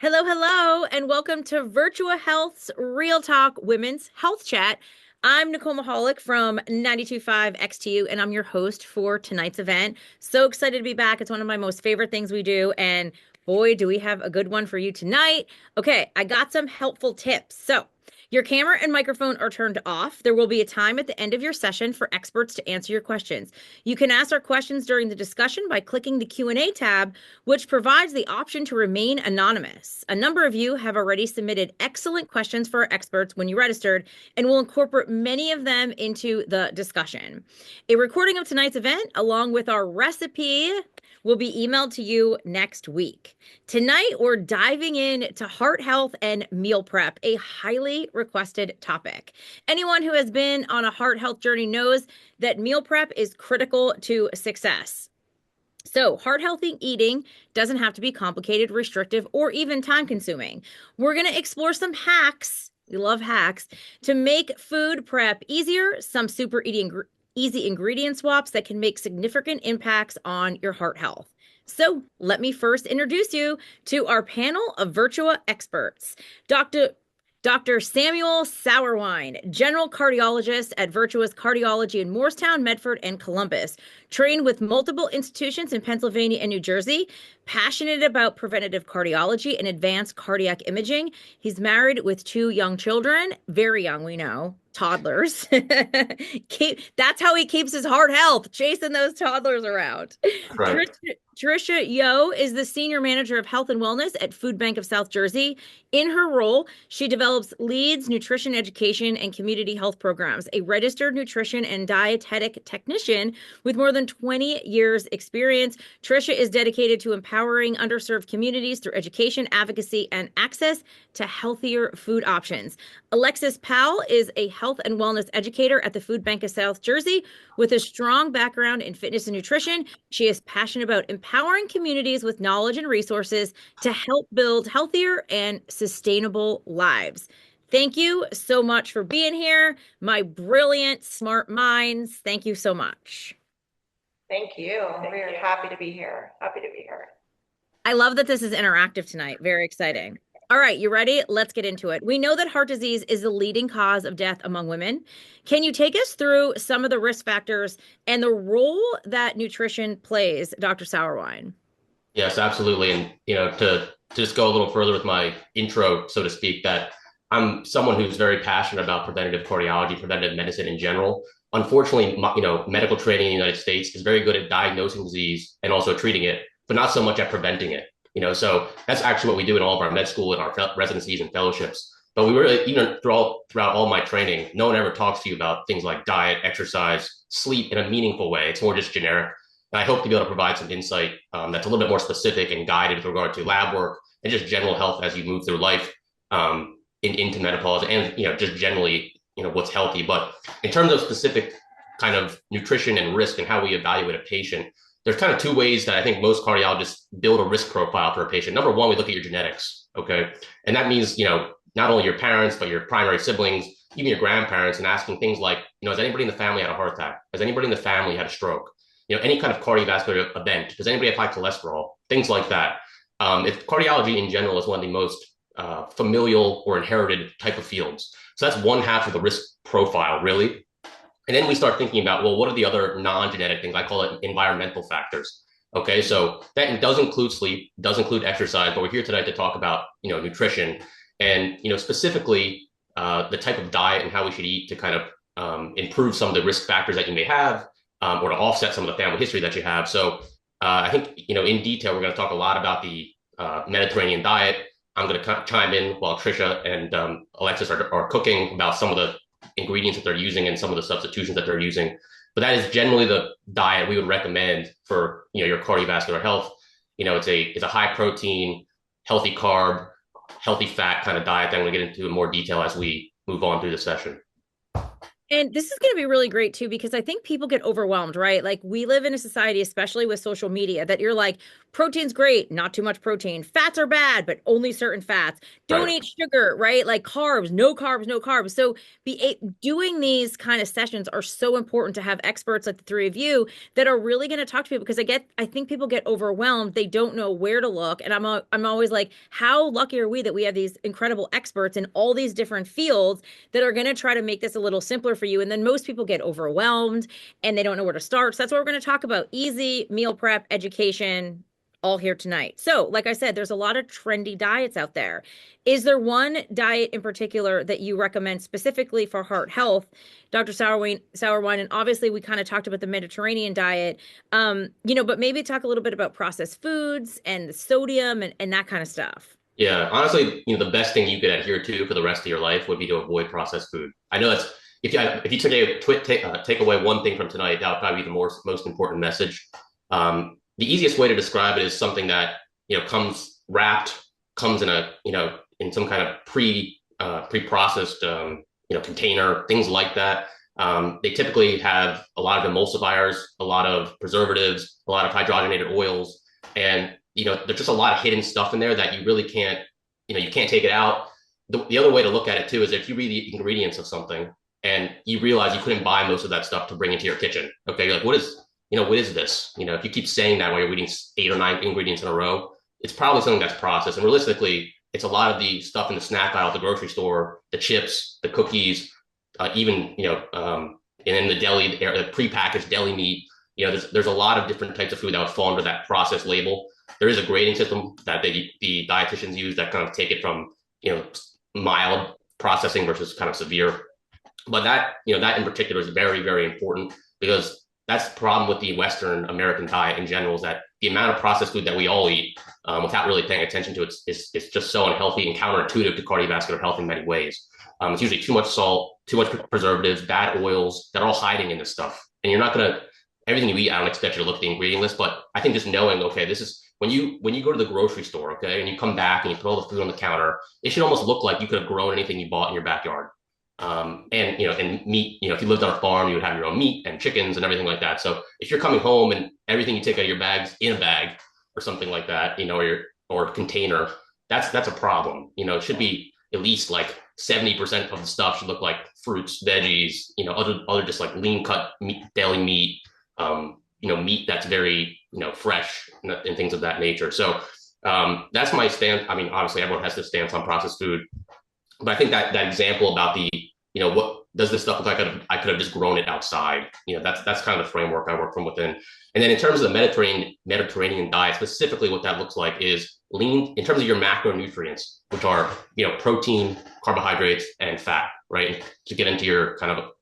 Hello, hello, and welcome to Virtua Health's Real Talk Women's Health Chat. I'm Nicole from 92.5 XTU, and I'm your host for tonight's event. So excited to be back. It's one of my most favorite things we do, and boy, do we have a good one for you tonight. Okay, I got some helpful tips. So, your camera and microphone are turned off. There will be a time at the end of your session for experts to answer your questions. You can ask our questions during the discussion by clicking the Q&A tab, which provides the option to remain anonymous. A number of you have already submitted excellent questions for our experts when you registered, and we'll incorporate many of them into the discussion. A recording of tonight's event, along with our recipe, will be emailed to you next week. Tonight, we're diving into heart health and meal prep, a highly requested topic. Anyone who has been on a heart health journey knows that meal prep is critical to success. So, heart healthy eating doesn't have to be complicated, restrictive, or even time consuming. We're going to explore some hacks. We love hacks to make food prep easier, some super easy ingredient swaps that can make significant impacts on your heart health. So, let me first introduce you to our panel of Virtua experts. Dr. Samuel Sauerwein, general cardiologist at Virtua's Cardiology in Morristown, Medford, and Columbus, trained with multiple institutions in Pennsylvania and New Jersey, passionate about preventative cardiology and advanced cardiac imaging. He's married with 2 young children, very young, we know, toddlers. That's how he keeps his heart health, chasing those toddlers around. Right. Tricia Yeo is the Senior Manager of Health and Wellness at Food Bank of South Jersey. In her role, she develops leads nutrition education and community health programs, a registered nutrition and dietetic technician with more than 20 years experience. Tricia is dedicated to empowering underserved communities through education, advocacy, and access to healthier food options. Alexis Powell is a health and wellness educator at the Food Bank of South Jersey with a strong background in fitness and nutrition. She is passionate about empowering communities with knowledge and resources to help build healthier and sustainable lives. Thank you so much for being here, my brilliant, smart minds. Thank you so much. Thank you. We're happy to be here. Happy to be here. I love that this is interactive tonight. Very exciting. All right, you ready? Let's get into it. We know that heart disease is the leading cause of death among women. Can you take us through some of the risk factors and the role that nutrition plays, Dr. Sauerwein? Yes, absolutely. And to just go a little further with my intro, so to speak, that I'm someone who's very passionate about preventative cardiology, preventative medicine in general. Unfortunately, medical training in the United States is very good at diagnosing disease and also treating it, but not so much at preventing it. So that's actually what we do in all of our med school and our residencies and fellowships. But we really, even throughout all my training, no one ever talks to you about things like diet, exercise, sleep in a meaningful way. It's more just generic. And I hope to be able to provide some insight that's a little bit more specific and guided with regard to lab work and just general health as you move through life into menopause and just generally what's healthy. But in terms of specific kind of nutrition and risk and how we evaluate a patient, there's kind of 2 ways that I think most cardiologists build a risk profile for a patient. Number one, we look at your genetics, okay? And that means, not only your parents, but your primary siblings, even your grandparents, and asking things like, has anybody in the family had a heart attack? Has anybody in the family had a stroke? Any kind of cardiovascular event. Does anybody have high cholesterol? Things like that. If cardiology in general is one of the most familial or inherited type of fields. So that's one half of the risk profile, really. And then we start thinking about, well, what are the other non-genetic things? I call it environmental factors. Okay, so that does include sleep, does include exercise, but we're here tonight to talk about, nutrition and, specifically the type of diet and how we should eat to kind of improve some of the risk factors that you may have or to offset some of the family history that you have. So I think, in detail, we're going to talk a lot about the Mediterranean diet. I'm going to chime in while Tricia and Alexis are cooking about some of the ingredients that they're using and some of the substitutions that they're using. But that is generally the diet we would recommend for your cardiovascular health. It's a high protein, healthy carb, healthy fat kind of diet that I'm going to get into in more detail as we move on through the session. And this is going to be really great too, because I think people get overwhelmed, right? Like we live in a society, especially with social media, that you're like, protein's great, not too much protein. Fats are bad, but only certain fats. Don't Right. eat sugar, right? Like carbs, no carbs, no carbs. So doing these kind of sessions are so important to have experts like the three of you that are really going to talk to people because I think people get overwhelmed. They don't know where to look. And I'm always like, how lucky are we that we have these incredible experts in all these different fields that are going to try to make this a little simpler for you. And then most people get overwhelmed and they don't know where to start. So that's what we're going to talk about: easy meal prep education, all here tonight. So, like I said, there's a lot of trendy diets out there. Is there one diet in particular that you recommend specifically for heart health, Dr. Sauerwein? And obviously, we kind of talked about the Mediterranean diet, but maybe talk a little bit about processed foods and the sodium and that kind of stuff. Yeah, honestly, the best thing you could adhere to for the rest of your life would be to avoid processed food. I know that's if you take away one thing from tonight, that would probably be the most important message. The easiest way to describe it is something that comes wrapped, comes in a in some kind of pre-processed container, things like that. They typically have a lot of emulsifiers, a lot of preservatives, a lot of hydrogenated oils, and there's just a lot of hidden stuff in there that you really can't, you can't take it out. The other way to look at it too is if you read the ingredients of something and you realize you couldn't buy most of that stuff to bring into your kitchen. Okay, you're like, what is this? If you keep saying that while you're reading 8 or 9 ingredients in a row, it's probably something that's processed. And realistically, it's a lot of the stuff in the snack aisle at the grocery store, the chips, the cookies, even and in the deli, the prepackaged deli meat. There's a lot of different types of food that would fall under that processed label. There is a grading system that the dietitians use that kind of take it from mild processing versus kind of severe. But that that in particular is very, very important because that's the problem with the Western American diet in general, is that the amount of processed food that we all eat without really paying attention to it is just so unhealthy and counterintuitive to cardiovascular health in many ways. It's usually too much salt, too much preservatives, bad oils that are all hiding in this stuff. And you're not gonna everything you eat. I don't expect you to look at the ingredient list, but I think just knowing, okay, this is when you go to the grocery store, okay, and you come back and you put all the food on the counter, it should almost look like you could have grown anything you bought in your backyard. And meat, if you lived on a farm, you would have your own meat and chickens and everything like that. So if you're coming home and everything you take out of your bag's in a bag or something like that, or container, that's a problem. It should be at least like 70% of the stuff should look like fruits, veggies, other just like lean cut meat, deli meat, meat that's very, fresh and things of that nature. So that's my stance. I mean, obviously everyone has this stance on processed food, but I think that example about the, what does this stuff look like? I could have just grown it outside. That's kind of the framework I work from within. And then in terms of the Mediterranean diet, specifically what that looks like is lean in terms of your macronutrients, which are, protein, carbohydrates, and fat, right? To get into your kind of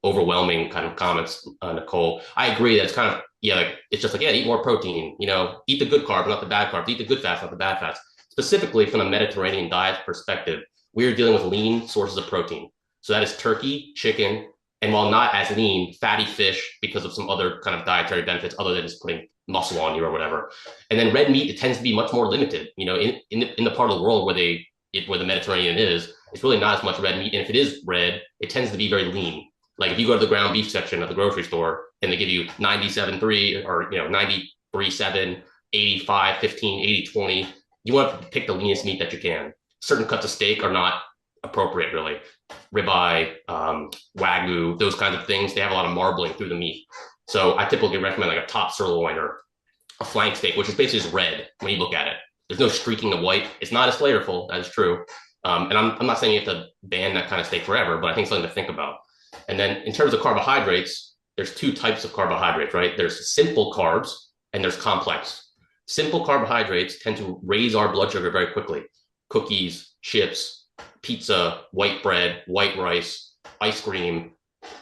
overwhelming kind of comments, Nicole, I agree that it's kind of, it's just like, eat more protein, eat the good carbs, not the bad carbs, eat the good fats, not the bad fats. Specifically from the Mediterranean diet perspective, we're dealing with lean sources of protein. So that is turkey, chicken, and while not as lean, fatty fish because of some other kind of dietary benefits other than just putting muscle on you or whatever. And then red meat, it tends to be much more limited. In the part of the world where the Mediterranean is, it's really not as much red meat. And if it is red, it tends to be very lean. Like if you go to the ground beef section at the grocery store and they give you 97.3 or 93.7, 85.15, 80.20, you want to pick the leanest meat that you can. Certain cuts of steak are not appropriate, really. Ribeye, Wagyu, those kinds of things, they have a lot of marbling through the meat. So I typically recommend like a top sirloin or a flank steak, which is basically just red when you look at it. There's no streaking of white. It's not as flavorful, that is true. And I'm not saying you have to ban that kind of steak forever, but I think it's something to think about. And then in terms of carbohydrates, there's 2 types of carbohydrates, right? There's simple carbs and there's complex. Simple carbohydrates tend to raise our blood sugar very quickly. Cookies, chips, pizza, white bread, white rice, ice cream.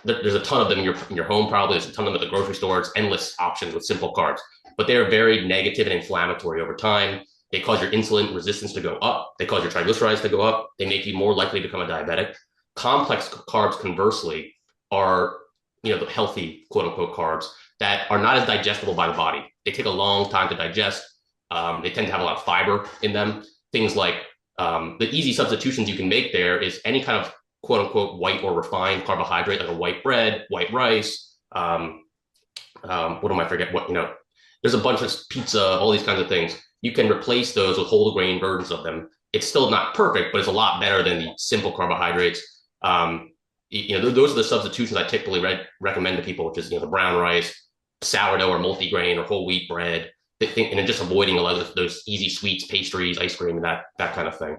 There's a ton of them in your home, probably. There's a ton of them at the grocery store. It's endless options with simple carbs, but they're very negative and inflammatory over time. They cause your insulin resistance to go up. They cause your triglycerides to go up. They make you more likely to become a diabetic. Complex carbs, conversely, are the healthy quote unquote carbs that are not as digestible by the body. They take a long time to digest. They tend to have a lot of fiber in them. Things like the easy substitutions you can make there is any kind of quote unquote white or refined carbohydrate, like a white bread, white rice. What am I forget? What, there's a bunch of pizza, all these kinds of things. You can replace those with whole grain versions of them. It's still not perfect, but it's a lot better than the simple carbohydrates. Those are the substitutions I typically recommend to people, which is, the brown rice, sourdough or multigrain or whole wheat bread, and then just avoiding a lot of those easy sweets, pastries, ice cream, and that kind of thing.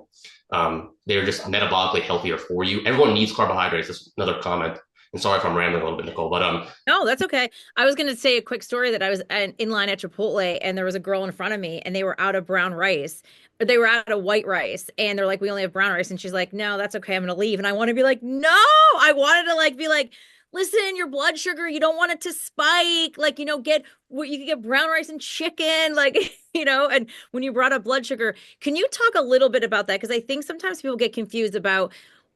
They're just metabolically healthier for you. Everyone needs carbohydrates. That's another comment. And sorry if I'm rambling a little bit, Nicole, but no, that's okay. I was going to say a quick story that I was in line at Chipotle and there was a girl in front of me and they were out of brown rice. They were out of white rice and they're like, we only have brown rice. And she's like, no, that's okay. I'm going to leave. And I want to be like, no, I wanted to like be like, listen, your blood sugar, you don't want it to spike. Like, you can get brown rice and chicken, like, and when you brought up blood sugar, can you talk a little bit about that? Because I think sometimes people get confused about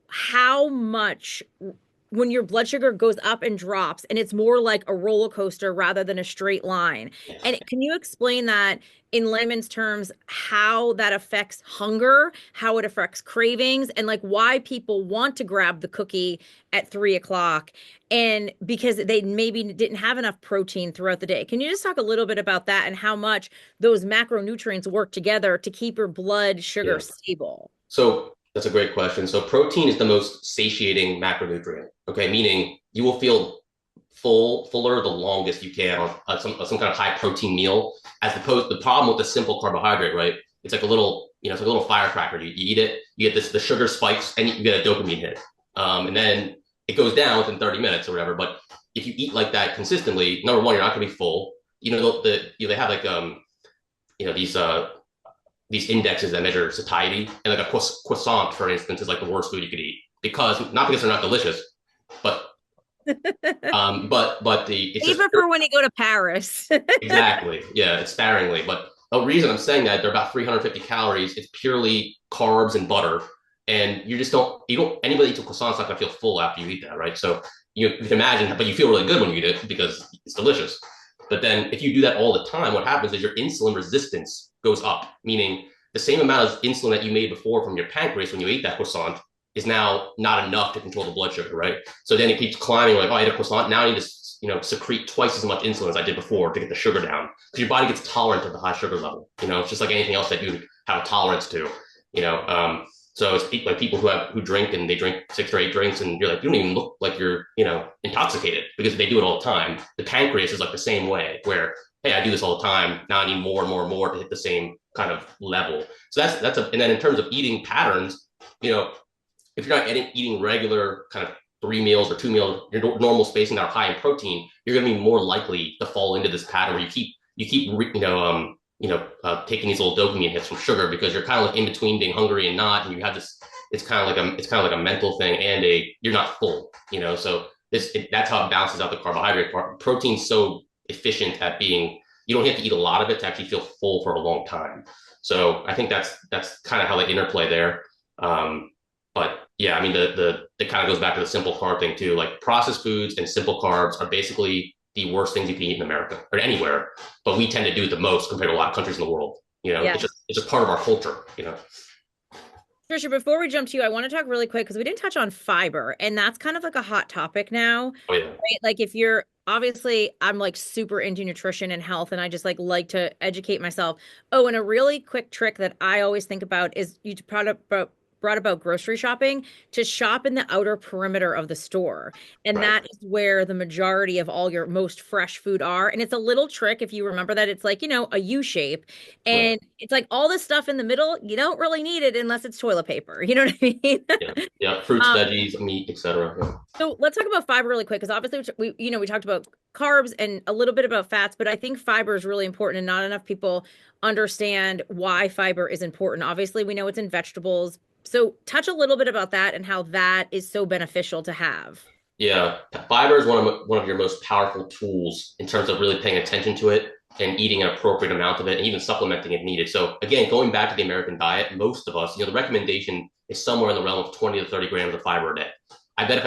how much when your blood sugar goes up and drops and it's more like a roller coaster rather than a straight line. And can you explain that in layman's terms, how that affects hunger, how it affects cravings, and like why people want to grab the cookie at 3 o'clock and because they maybe didn't have enough protein throughout the day. Can you just talk a little bit about that and how much those macronutrients work together to keep your blood sugar stable? So that's a great question. So protein is the most satiating macronutrient, okay? Meaning you will feel fuller the longest you can on some kind of high protein meal, as opposed to the problem with the simple carbohydrate, right? It's like a little, it's like a little firecracker. You eat it, you get the sugar spikes, and you get a dopamine hit. And then it goes down within 30 minutes or whatever. But if you eat like that consistently, number one, you're not gonna be full. They have like these indexes that measure satiety, and like a croissant, for instance, is like the worst food you could eat not because they're not delicious, but it's even for when you go to Paris. Exactly, yeah, it's sparingly. But the reason I'm saying that they're about 350 calories, it's purely carbs and butter, and anybody eats a croissant's not gonna feel full after you eat that, right? So you can imagine, but you feel really good when you eat it because it's delicious. But then if you do that all the time, what happens is your insulin resistance goes up, meaning the same amount of insulin that you made before from your pancreas when you ate that croissant is now not enough to control the blood sugar, right? So then it keeps climbing, like, oh, I ate a croissant, now I need to secrete twice as much insulin as I did before to get the sugar down. Because your body gets tolerant to the high sugar level. It's just like anything else that you have a tolerance to. So it's like people who drink and they drink 6 or 8 drinks and you're like, you don't even look like you're, intoxicated because they do it all the time. The pancreas is like the same way where, hey, I do this all the time. Now I need more and more and more to hit the same kind of level. So and then in terms of eating patterns, if you're not eating regular kind of 3 meals or 2 meals, your normal spacing that are high in protein, you're going to be more likely to fall into this pattern where you keep taking these little dopamine hits from sugar because you're kind of like in between being hungry and not, and you have this. It's kind of like a mental thing, and you're not full. So that's how it balances out the carbohydrate part. Protein's so efficient at being. You don't have to eat a lot of it to actually feel full for a long time. So I think that's kind of how they interplay there. But yeah, I mean, it kind of goes back to the simple carb thing too. Like processed foods and simple carbs are basically the worst things you can eat in America or anywhere, but we tend to do it the most compared to a lot of countries in the world. It's just part of our culture. Tricia, before we jump to you, I want to talk really quick because we didn't touch on fiber, and that's kind of like a hot topic now. Oh, yeah. Right? Like if you're obviously, I'm like super into nutrition and health, and I just like to educate myself. Oh, and a really quick trick that I always think about is you brought about grocery shopping, to shop in the outer perimeter of the store. And Right. that is where the majority of all your most fresh food are. And it's a little trick if you remember that it's like, a U shape. And It's like all this stuff in the middle, you don't really need it unless it's toilet paper. You know what I mean? Yeah. Fruits, veggies, meat, etc. Yeah. So let's talk about fiber really quick, because obviously we talked about carbs and a little bit about fats, but I think fiber is really important and not enough people understand why fiber is important. Obviously, we know it's in vegetables. So touch a little bit about that and how that is so beneficial to have. Yeah, fiber is one of your most powerful tools in terms of really paying attention to it and eating an appropriate amount of it and even supplementing if needed. So again, going back to the American diet, most of us, the recommendation is somewhere in the realm of 20 to 30 grams of fiber a day. I bet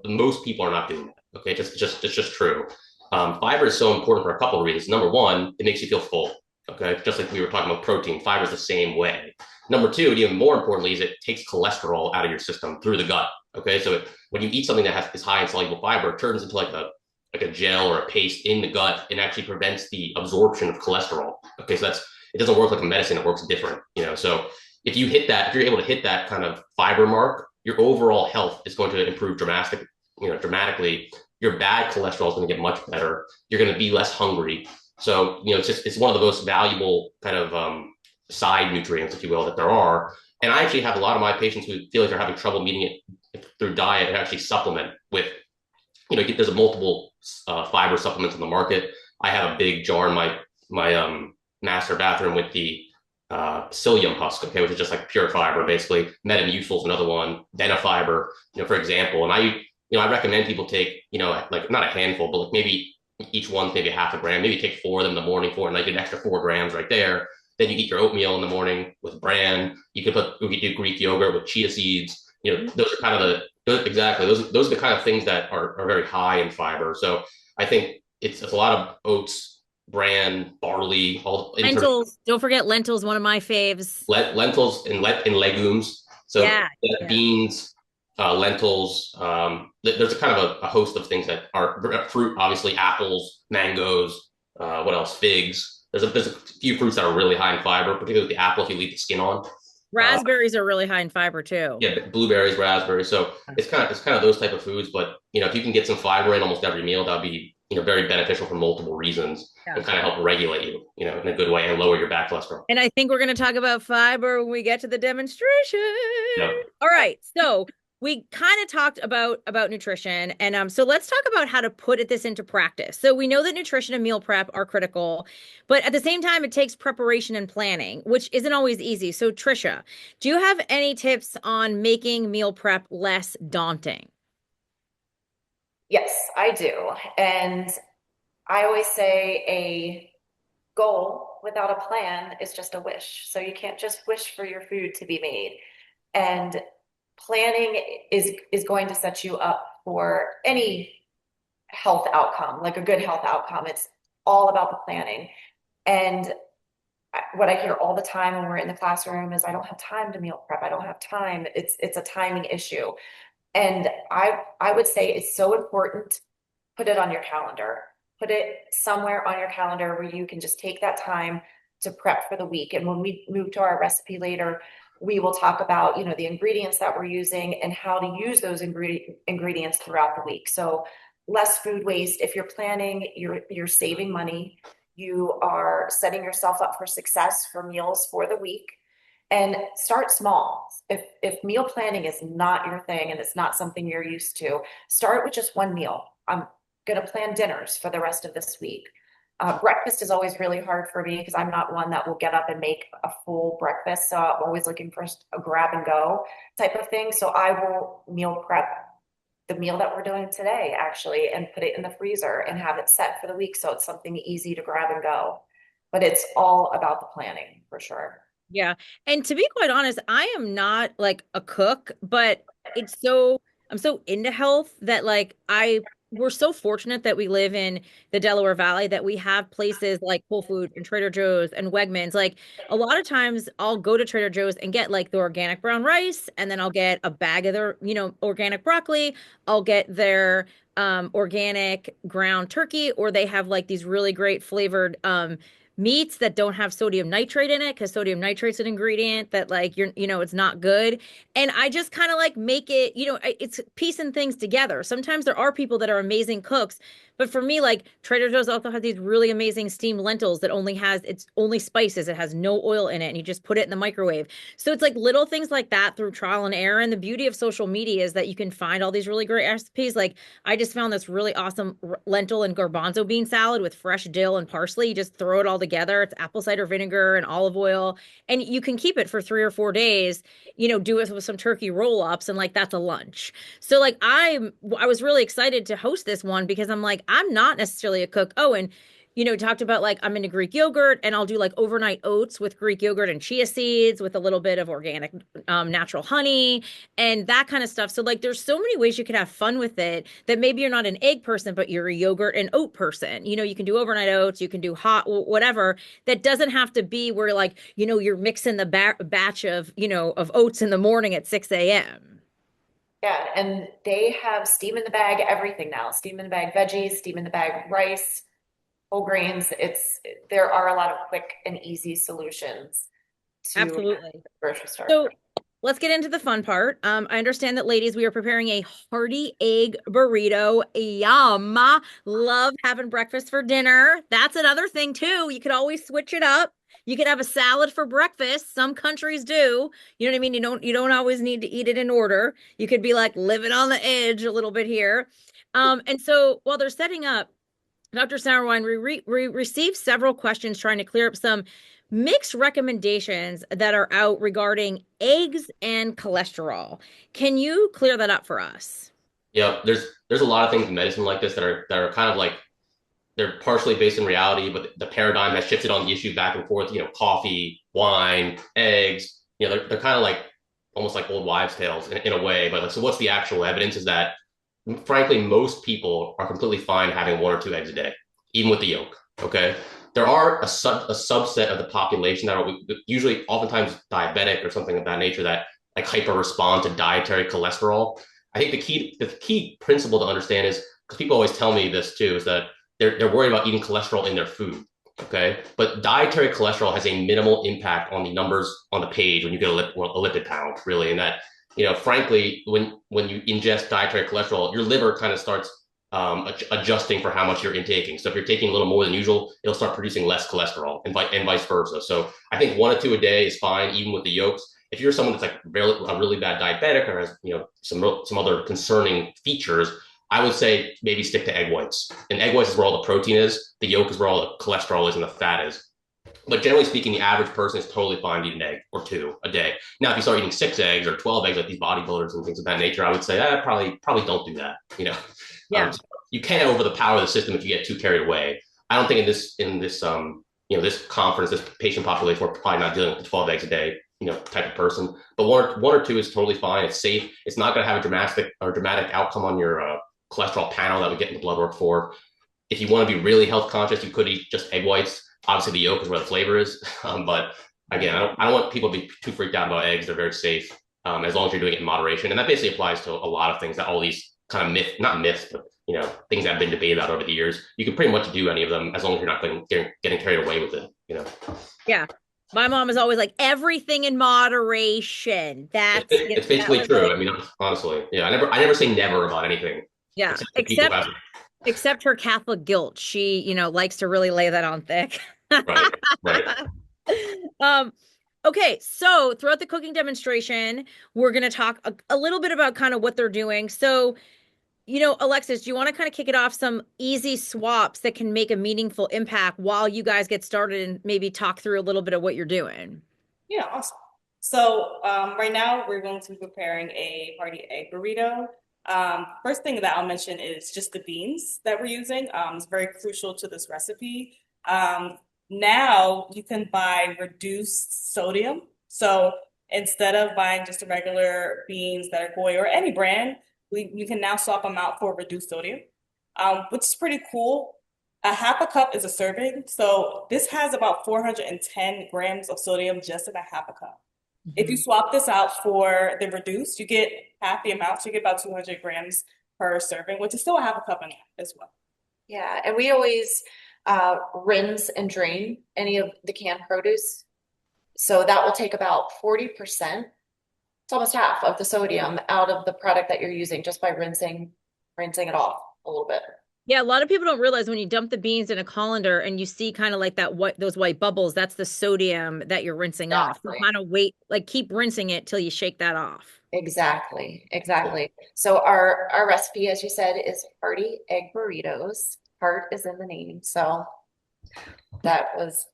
most people are not doing that. Okay, it's just true. Fiber is so important for a couple of reasons. Number one, it makes you feel full. Okay, just like we were talking about protein, fiber is the same way. Number two, and even more importantly, is it takes cholesterol out of your system through the gut. Okay, so when you eat something is high in soluble fiber, it turns into like a gel or a paste in the gut and actually prevents the absorption of cholesterol. Okay, so it doesn't work like a medicine; it works different. So if you're able to hit that kind of fiber mark, your overall health is going to improve dramatically. Your bad cholesterol is going to get much better. You're going to be less hungry. So it's one of the most valuable kind of side nutrients, if you will, that there are. And I actually have a lot of my patients who feel like they're having trouble meeting it through diet and actually supplement with, there's multiple fiber supplements in the market. I have a big jar in my master bathroom with the psyllium husk, okay, which is just like pure fiber, basically. Metamucil is another one, Benefiber, for example. And I recommend people take, like not a handful, but like maybe each one's maybe half a gram. Maybe take 4 of them in the morning and like an extra 4 grams right there. Then you eat your oatmeal in the morning with bran. You could do Greek yogurt with chia seeds. Those are kind of those are the kind of things that are very high in fiber. So I think it's a lot of oats, bran, barley, lentils. Don't forget lentils, one of my faves. Lentils and legumes. So yeah. Beans, lentils. There's a kind of a host of things that are fruit, obviously apples, mangoes. What else? Figs. There's a few fruits that are really high in fiber, particularly the apple if you leave the skin on. Raspberries are really high in fiber too. Yeah, blueberries, raspberries. So it's kind of those type of foods. But if you can get some fiber in almost every meal, that'll be very beneficial for multiple reasons and kind of help regulate you, in a good way and lower your bad cholesterol. And I think we're going to talk about fiber when we get to the demonstration. Yep. All right, so we kind of talked about nutrition, and so let's talk about how to put this into practice. So we know that nutrition and meal prep are critical, but at the same time, it takes preparation and planning, which isn't always easy. So Tricia, do you have any tips on making meal prep less daunting? Yes, I do. And I always say a goal without a plan is just a wish. So you can't just wish for your food to be made. And planning is going to set you up for any health outcome, like a good health outcome. It's all about the planning. And what I hear all the time when we're in the classroom is, I don't have time to meal prep. I don't have time. It's a timing issue. And I would say it's so important, put it on your calendar. Put it somewhere on your calendar where you can just take that time to prep for the week. And when we move to our recipe later, we will talk about, the ingredients that we're using and how to use those ingredients throughout the week. So less food waste. If you're planning, you're saving money. You are setting yourself up for success for meals for the week. And start small. If meal planning is not your thing and it's not something you're used to, start with just one meal. I'm going to plan dinners for the rest of this week. Breakfast is always really hard for me because I'm not one that will get up and make a full breakfast. So I'm always looking for a grab and go type of thing. So I will meal prep the meal that we're doing today, actually, and put it in the freezer and have it set for the week. So it's something easy to grab and go. But it's all about the planning for sure. Yeah. And to be quite honest, I am not like a cook, but I'm so into health that we're so fortunate that we live in the Delaware Valley that we have places like Whole Foods and Trader Joe's and Wegmans. Like a lot of times I'll go to Trader Joe's and get like the organic brown rice, and then I'll get a bag of their, organic broccoli. I'll get their organic ground turkey, or they have like these really great flavored meats that don't have sodium nitrate in it, because sodium nitrate's an ingredient that it's not good. And I just kind of like make it, it's piecing things together. Sometimes there are people that are amazing cooks, but for me, like Trader Joe's also has these really amazing steamed lentils that it's only spices. It has no oil in it, and you just put it in the microwave. So it's like little things like that through trial and error. And the beauty of social media is that you can find all these really great recipes. Like I just found this really awesome lentil and garbanzo bean salad with fresh dill and parsley. You just throw it all together. It's apple cider vinegar and olive oil, and you can keep it for 3 or 4 days. Do it with some turkey roll-ups, and like that's a lunch. So like I was really excited to host this one because I'm like, I'm not necessarily a cook. Oh, and talked about like I'm into Greek yogurt and I'll do like overnight oats with Greek yogurt and chia seeds with a little bit of organic natural honey and that kind of stuff. So like there's so many ways you can have fun with it that maybe you're not an egg person, but you're a yogurt and oat person. You can do overnight oats, you can do hot, whatever. That doesn't have to be where like, you're mixing the batch of, of oats in the morning at 6 a.m. Yeah, and they have steam in the bag everything now. Steam in the bag veggies, steam in the bag rice, whole grains. There are a lot of quick and easy solutions to Absolutely. the grocery store. So let's get into the fun part. I understand that, ladies, we are preparing a hearty egg burrito. Yum. Love having breakfast for dinner. That's another thing, too. You could always switch it up. You could have a salad for breakfast. Some countries do. You know what I mean? You don't always need to eat it in order. You could be like living on the edge a little bit here. And so while they're setting up, Dr. Sauerwein, we received several questions trying to clear up some mixed recommendations that are out regarding eggs and cholesterol. Can you clear that up for us? Yeah, there's a lot of things in medicine like this that are kind of like they're partially based in reality, but the paradigm has shifted on the issue back and forth. Coffee, wine, eggs. They're kind of like almost like old wives' tales in a way. But so what's the actual evidence is that frankly, most people are completely fine having one or two eggs a day, even with the yolk. Okay. There are a subset of the population that are usually oftentimes diabetic or something of that nature that like hyper respond to dietary cholesterol. I think the key principle to understand is because people always tell me this too, is that they're worried about eating cholesterol in their food. Okay. But dietary cholesterol has a minimal impact on the numbers on the page when you get a lipid panel, really. And that frankly, when you ingest dietary cholesterol, your liver kind of starts adjusting for how much you're intaking. So if you're taking a little more than usual, it'll start producing less cholesterol and vice versa. So I think one or two a day is fine, even with the yolks. If you're someone that's like a really bad diabetic or has some other concerning features, I would say maybe stick to egg whites. And egg whites is where all the protein is. The yolk is where all the cholesterol is and the fat is. But generally speaking, the average person is totally fine to eat an egg or two a day. Now, if you start eating 6 eggs or 12 eggs, like these bodybuilders and things of that nature, I would say, probably don't do that. Yeah. So you can't over the power of the system if you get too carried away. I don't think this conference, this patient population, we're probably not dealing with the 12 eggs a day, type of person. But one or two is totally fine. It's safe. It's not going to have a dramatic outcome on your cholesterol panel that we get in the blood work for. If you want to be really health conscious, you could eat just egg whites. Obviously, the yolk is where the flavor is. But again, I don't want people to be too freaked out about eggs. They're very safe as long as you're doing it in moderation. And that basically applies to a lot of things that all these kind of not myths, but things that have been debated about over the years. You can pretty much do any of them as long as you're not getting carried away with it. Yeah. My mom is always like everything in moderation. It's basically true. I mean, honestly, yeah. I never say never about anything. Yeah. Except her Catholic guilt. She, likes to really lay that on thick. Right. Okay, so throughout the cooking demonstration, we're going to talk a little bit about kind of what they're doing. So, Alexis, do you want to kind of kick it off some easy swaps that can make a meaningful impact while you guys get started and maybe talk through a little bit of what you're doing? Yeah, awesome. So right now we're going to be preparing a hearty egg burrito. First thing that I'll mention is just the beans that we're using. It's very crucial to this recipe. Now you can buy reduced sodium. So instead of buying just the regular beans that are Goya or any brand, you can now swap them out for reduced sodium, which is pretty cool. A half a cup is a serving. So this has about 410 grams of sodium just in a half a cup. If you swap this out for the reduced, you get half the amount. So you get about 200 grams per serving, which is still a half a cup in as well. Yeah, and we always rinse and drain any of the canned produce. So that will take about 40%. It's almost half of the sodium out of the product that you're using just by rinsing it off a little bit. Yeah, a lot of people don't realize when you dump the beans in a colander and you see kind of like those white bubbles, that's the sodium that you're rinsing off. So kind of keep rinsing it till you shake that off. Exactly. So our recipe, as you said, is hearty egg burritos. Heart is in the name, so that was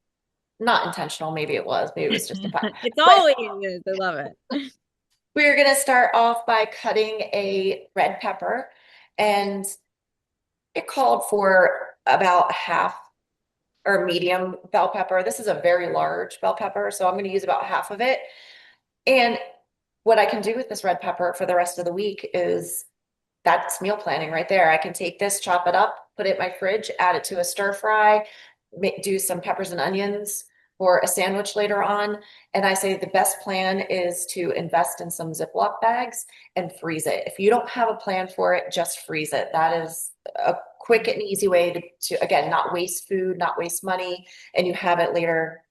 not intentional. Maybe it was. Maybe it was just a pun. It's always is. I love it. We're gonna start off by cutting a red pepper, and it called for about half or medium bell pepper. This is a very large bell pepper, so I'm going to use about half of it. And what I can do with this red pepper for the rest of the week is that's meal planning right there. I can take this, chop it up, put it in my fridge, add it to a stir fry, do some peppers and onions for a sandwich later on. And I say the best plan is to invest in some Ziploc bags and freeze it. If you don't have a plan for it, just freeze it. That is a quick and easy way to again, not waste food, not waste money, and you have it later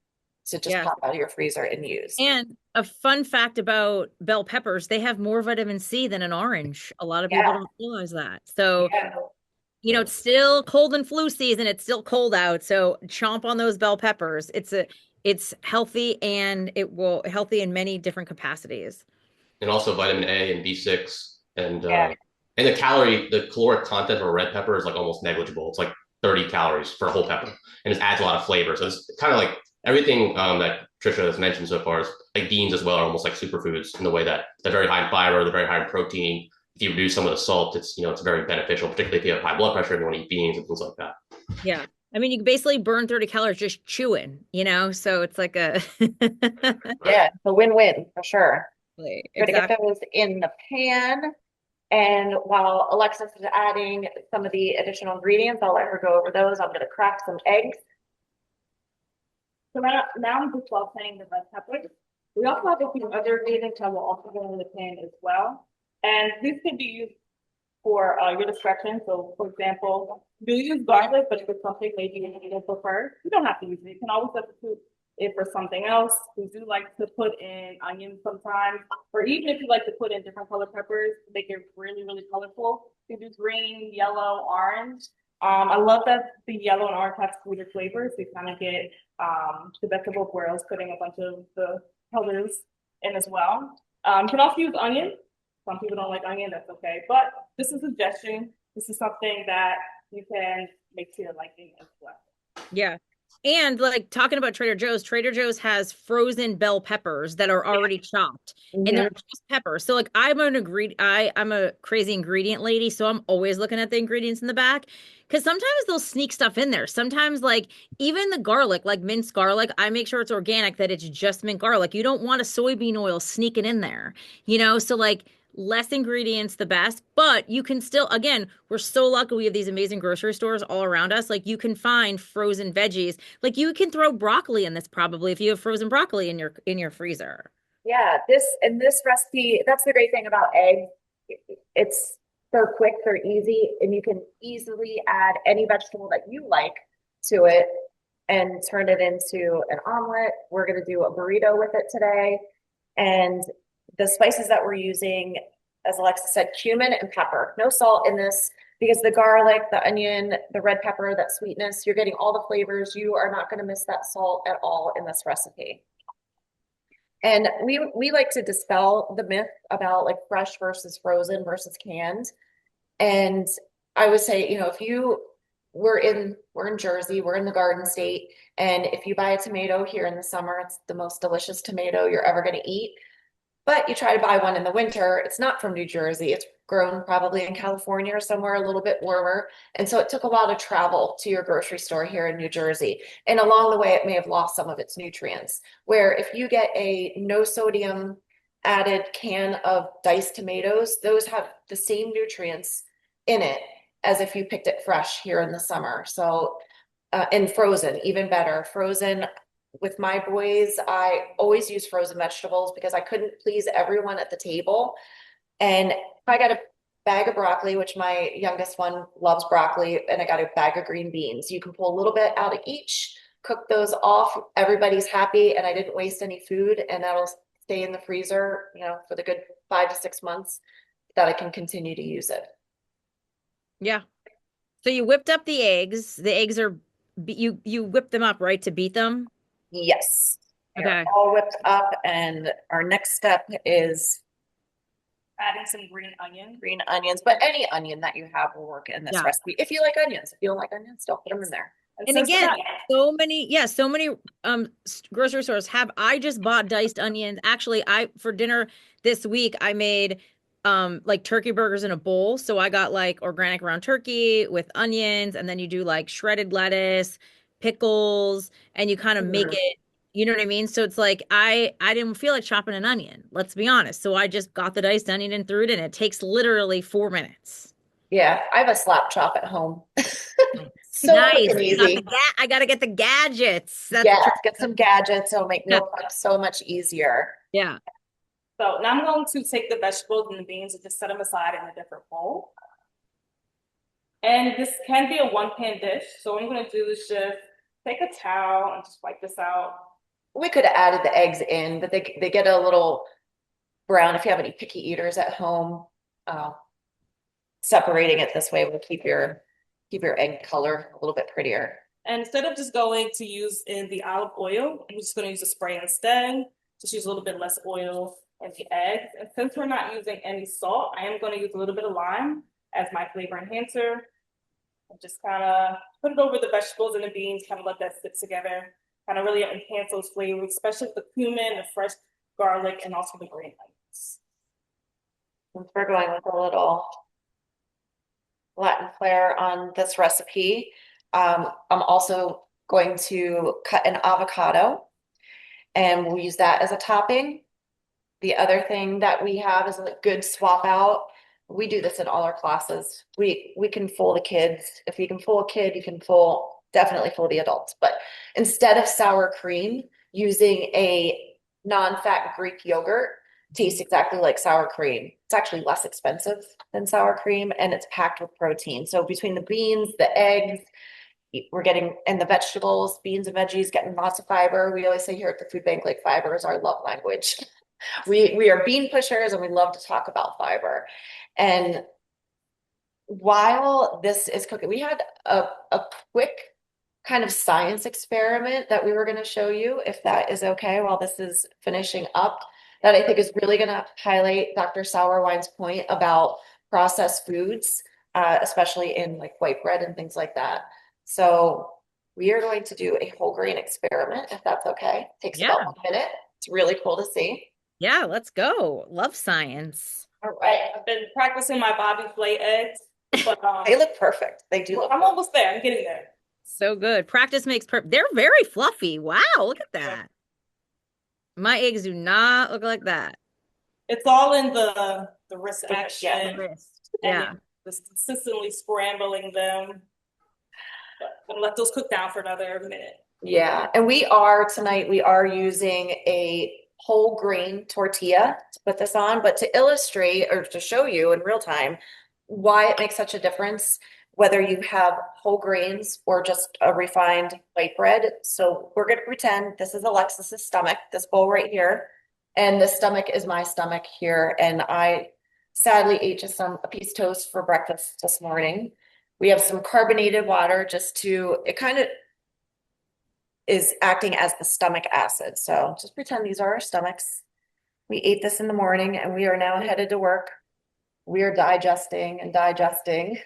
to just Yeah. pop out of your freezer and use. And a fun fact about bell peppers, they have more vitamin C than an orange. A lot of people Yeah. don't realize that. So, Yeah. you know, it's still cold and flu season. It's still cold out. So chomp on those bell peppers. It's healthy and it will healthy in many different capacities. And also vitamin A and B6 Yeah. and the caloric content of a red pepper is like almost negligible. It's like 30 calories for a whole pepper, and it adds a lot of flavor. So it's kind of like everything that Tricia has mentioned so far is like beans as well are almost like superfoods in the way that they're very high in fiber, they're very high in protein. If you reduce some of the salt, it's very beneficial, particularly if you have high blood pressure and you want to eat beans and things like that. Yeah. I mean, you can basically burn 30 calories just chewing, you know? So it's like a Yeah, it's a win-win for sure. Gonna get exactly. those in the pan. And while Alexis is adding some of the additional ingredients, I'll let her go over those. I'm gonna crack some eggs. So now I'm just sauteing the red peppers. We also have a few other ingredients that will also go in the pan as well. And these can be used for your discretion. So for example, do use garlic, but if it's something maybe you don't prefer, you don't have to use it. You can always substitute it for something else. We do like to put in onions sometimes, or even if you like to put in different color peppers to make it really, really colorful. You do green, yellow, orange. I love that the yellow and orange have sweeter flavors. So you kind of get the vegetable boils putting a bunch of the colors in as well. You can also use onion. Some people don't like onion, that's okay. But this is a suggestion. This is something that you can make to your liking as well. Yeah. And like talking about Trader Joe's has frozen bell peppers that are already chopped and they're just peppers. So like I'm a crazy ingredient lady, so I'm always looking at the ingredients in the back because sometimes they'll sneak stuff in there. Sometimes like even the garlic, like minced garlic, I make sure it's organic, that it's just mint garlic. You don't want a soybean oil sneaking in there, you know? So like less ingredients the best, but you can still, again, we're so lucky we have these amazing grocery stores all around us. Like you can find frozen veggies. Like you can throw broccoli in this probably if you have frozen broccoli in your freezer. Yeah, this recipe, that's the great thing about eggs. It's so quick, they're easy, and you can easily add any vegetable that you like to it and turn it into an omelet. We're gonna do a burrito with it today. And the spices that we're using, as Alexa said, cumin and pepper. No salt in this because the garlic, the onion, the red pepper, that sweetness, you're getting all the flavors. You are not going to miss that salt at all in this recipe. And we like to dispel the myth about like fresh versus frozen versus canned. And I would say, if we're in Jersey, we're in the Garden State, and if you buy a tomato here in the summer, it's the most delicious tomato you're ever going to eat. But you try to buy one in the winter, it's not from New Jersey. It's grown probably in California or somewhere a little bit warmer. And so it took a while to travel to your grocery store here in New Jersey. And along the way, it may have lost some of its nutrients. Where if you get a no sodium added can of diced tomatoes, those have the same nutrients in it as if you picked it fresh here in the summer. So, and frozen, even better. Frozen, with my boys, I always use frozen vegetables because I couldn't please everyone at the table. And I got a bag of broccoli, which my youngest one loves broccoli, and I got a bag of green beans. You can pull a little bit out of each, cook those off. Everybody's happy, and I didn't waste any food, and that'll stay in the freezer, for the good 5 to 6 months that I can continue to use it. Yeah. So you whipped up the eggs. The eggs are you whipped them up, right, to beat them? Yes. Okay. They're all whipped up, and our next step is adding some green onions, but any onion that you have will work in this recipe. If you like onions, if you don't like onions, don't put them in there. And again, so many grocery stores have. I just bought diced onions. Actually, for dinner this week I made like turkey burgers in a bowl. So I got like organic ground turkey with onions, and then you do like shredded lettuce, pickles, and you kind of make Mhm. it, you know what I mean? So it's like I didn't feel like chopping an onion, let's be honest. So I just got the diced onion and threw it in. It takes literally 4 minutes. Yeah, I have a slap chop at home. Nice. So quick Nice. and You got the easy. I gotta get the gadgets. That's Yes, true. get some gadgets. It'll make meal prep so much easier. Yeah. So now I'm going to take the vegetables and the beans and just set them aside in a different bowl. And this can be a one-pan dish. So what I'm going to do is just take a towel and just wipe this out. We could have added the eggs in, but they get a little brown. If you have any picky eaters at home, uh, separating it this way will keep your egg color a little bit prettier. And instead of just going to use in the olive oil, I'm just going to use a spray instead. Just use a little bit less oil and the eggs. And since we're not using any salt, I am going to use a little bit of lime as my flavor enhancer. And just kind of put it over the vegetables and the beans, kind of let that sit together. Kind of really enhance those flavors, especially the cumin, the fresh garlic, and also the green onions. Since we're going with a little Latin flair on this recipe, I'm also going to cut an avocado and we'll use that as a topping. The other thing that we have is a good swap out. We do this in all our classes. We can fool the kids. If you can fool a kid, you can definitely fool the adults. But instead of sour cream, using a non-fat Greek yogurt tastes exactly like sour cream. It's actually less expensive than sour cream and it's packed with protein. So between the beans, the eggs, we're getting, and the vegetables, beans and veggies, getting lots of fiber. We always say here at the food bank, like fiber is our love language. We are bean pushers and we love to talk about fiber. And while this is cooking, we had a quick kind of science experiment that we were going to show you, if that is okay, while this is finishing up, that I think is really going to highlight Dr. Sauerwein's point about processed foods, especially in like white bread and things like that. So we are going to do a whole grain experiment, if that's okay. Takes Yeah. about 1 minute. It's really cool to see. Yeah, let's go. Love science. All right. I've been practicing my Bobby Flay eggs, but They look perfect. They do look I'm perfect. almost there. I'm getting there. So good. Practice makes perfect. They're very fluffy. Wow, look at that. My eggs do not look like that. It's all in the wrist Yeah, action. Wrist. And Yeah. just consistently scrambling them. But I'm gonna let those cook down for another minute. Yeah, and tonight, we are using a whole grain tortilla to put this on, but to illustrate or to show you in real time why it makes such a difference, whether you have whole grains or just a refined white bread. So we're gonna pretend this is Alexis's stomach, this bowl right here, and this stomach is my stomach here, and I sadly ate just a piece of toast for breakfast this morning. We have some carbonated water it kind of is acting as the stomach acid. So just pretend these are our stomachs. We ate this in the morning and we are now headed to work. We are digesting and digesting.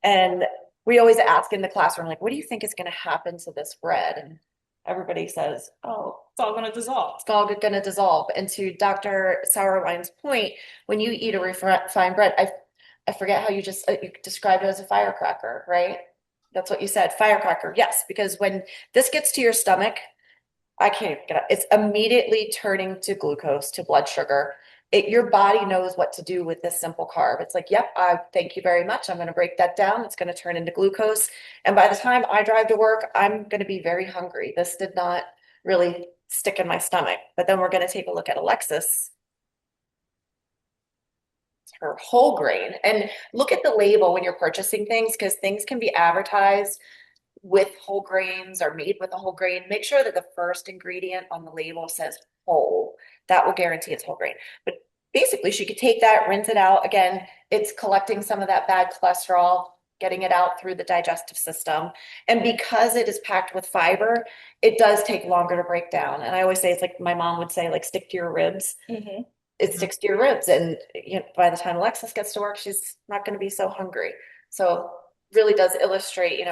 And we always ask in the classroom, like, what do you think is going to happen to this bread? And everybody says, oh, It's all gonna dissolve. it's all going to dissolve. And to Dr. Sauerwein's point, when you eat a refined bread, I forget how you described it as a firecracker, right? That's what you said, firecracker. Yes, because when this gets to your stomach, I can't even get it. It's immediately turning to glucose, to blood sugar. Your body knows what to do with this simple carb. It's like, yep, thank you very much. I'm going to break that down. It's going to turn into glucose. And by the time I drive to work, I'm going to be very hungry. This did not really stick in my stomach. But then we're going to take a look at Alexis, her whole grain, and look at the label when you're purchasing things, because things can be advertised with whole grains or made with a whole grain. Make sure that the first ingredient on the label says whole. That will guarantee it's whole grain. But basically, she could take that, rinse it out. Again, it's collecting some of that bad cholesterol, getting it out through the digestive system. And because it is packed with fiber, it does take longer to break down. And I always say, it's like my mom would say, like, stick to your ribs. Mm-hmm. It sticks to your ribs. And by the time Alexis gets to work, she's not going to be so hungry. So really does illustrate,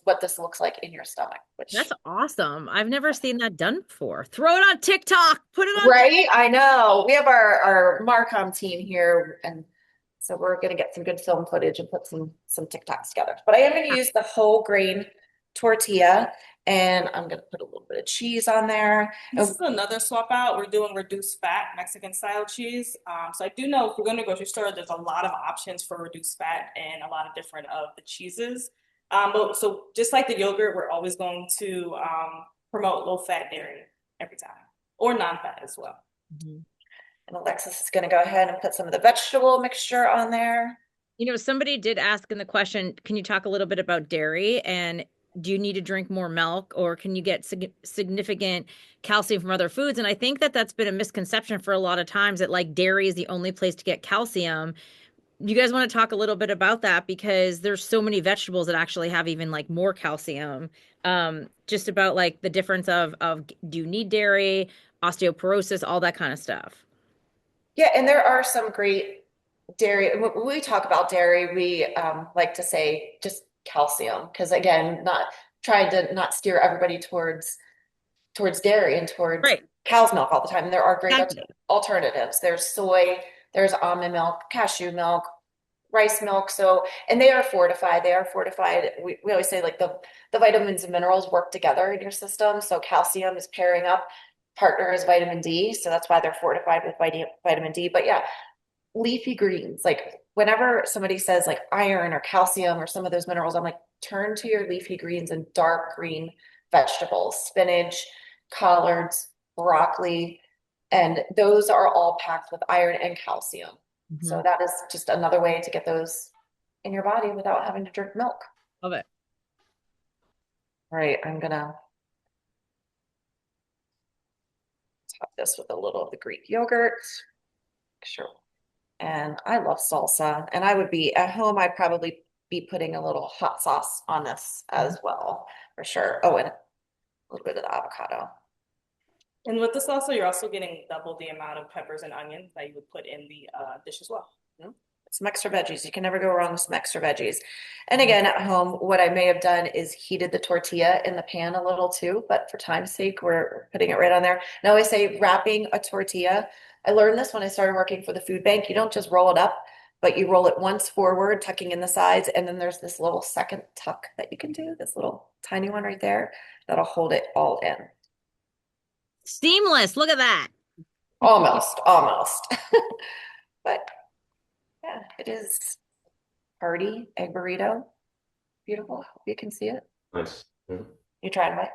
what this looks like in your stomach. That's awesome. I've never seen that done before. Throw it on TikTok. Put it on right. I know. We have our Marcom team here, and so we're going to get some good film footage and put some TikToks together. But I am going to use the whole grain tortilla, and I'm gonna put a little bit of cheese on there. This is another swap out. We're doing reduced fat Mexican style cheese. So I do know if we're going to grocery store, there's a lot of options for reduced fat and a lot of different of the cheeses. But so just like the yogurt, we're always going to promote low fat dairy every time, or non-fat as well. Mm-hmm. And Alexis is going to go ahead and put some of the vegetable mixture on there. You know, somebody did ask in the question, can you talk a little bit about dairy, and do you need to drink more milk, or can you get significant calcium from other foods? And I think that that's been a misconception for a lot of times, that like dairy is the only place to get calcium. You guys want to talk a little bit about that, because there's so many vegetables that actually have even like more calcium. Just about like the difference of do you need dairy, osteoporosis, all that kind of stuff. Yeah, and there are some great dairy. When we talk about dairy, we like to say just calcium, because again, not trying to not steer everybody towards dairy and towards Right. cow's milk all the time. There are great Exactly. alternatives. There's soy, there's almond milk, cashew milk, rice milk. So, and they are fortified. They are fortified. We always say like the vitamins and minerals work together in your system. So calcium is pairing up, partner is vitamin D. So that's why they're fortified with vitamin D. But yeah, leafy greens, like whenever somebody says like iron or calcium or some of those minerals, I'm like, turn to your leafy greens and dark green vegetables, spinach, collards, broccoli, and those are all packed with iron and calcium. Mm-hmm. So that is just another way to get those in your body without having to drink milk. Love it. All right, I'm gonna top this with a little of the Greek yogurt. Sure. And I love salsa, and I would be at home, I'd probably be putting a little hot sauce on this as well, for sure. Oh, and a little bit of the avocado. And with the salsa, you're also getting double the amount of peppers and onions that you would put in the dish as well. Some extra veggies. You can never go wrong with some extra veggies. And again, at home, what I may have done is heated the tortilla in the pan a little too, but for time's sake, we're putting it right on there. Now I always say wrapping a tortilla. I learned this when I started working for the food bank. You don't just roll it up, but you roll it once forward, tucking in the sides, and then there's this little second tuck that you can do, this little tiny one right there, that'll hold it all in. Seamless. Look at that. Almost. But yeah, it is hearty egg burrito. Beautiful. Hope you can see it. Nice. Yeah. You trying to bite?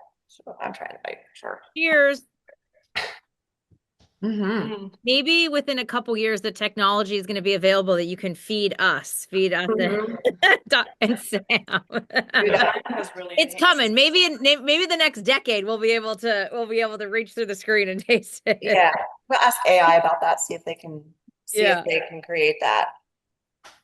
I'm trying to bite for sure. Cheers. Mm-hmm. Maybe within a couple years, the technology is going to be available that you can feed us Mm-hmm. and Sam. It's coming. Maybe the next decade we'll be able to reach through the screen and taste it. Yeah, we'll ask AI about that. See if they can Yeah. create that.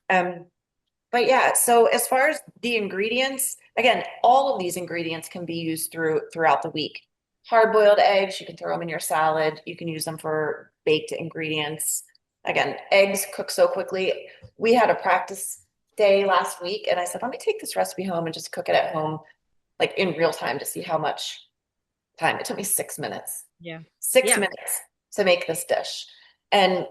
But yeah. So as far as the ingredients, again, all of these ingredients can be used throughout the week. Hard-boiled eggs, you can throw them in your salad. You can use them for baked ingredients. Again, eggs cook so quickly. We had a practice day last week, and I said, let me take this recipe home and just cook it at home, like in real time, to see how much time. It took me 6 minutes. Yeah. 6 Yeah. minutes to make this dish. And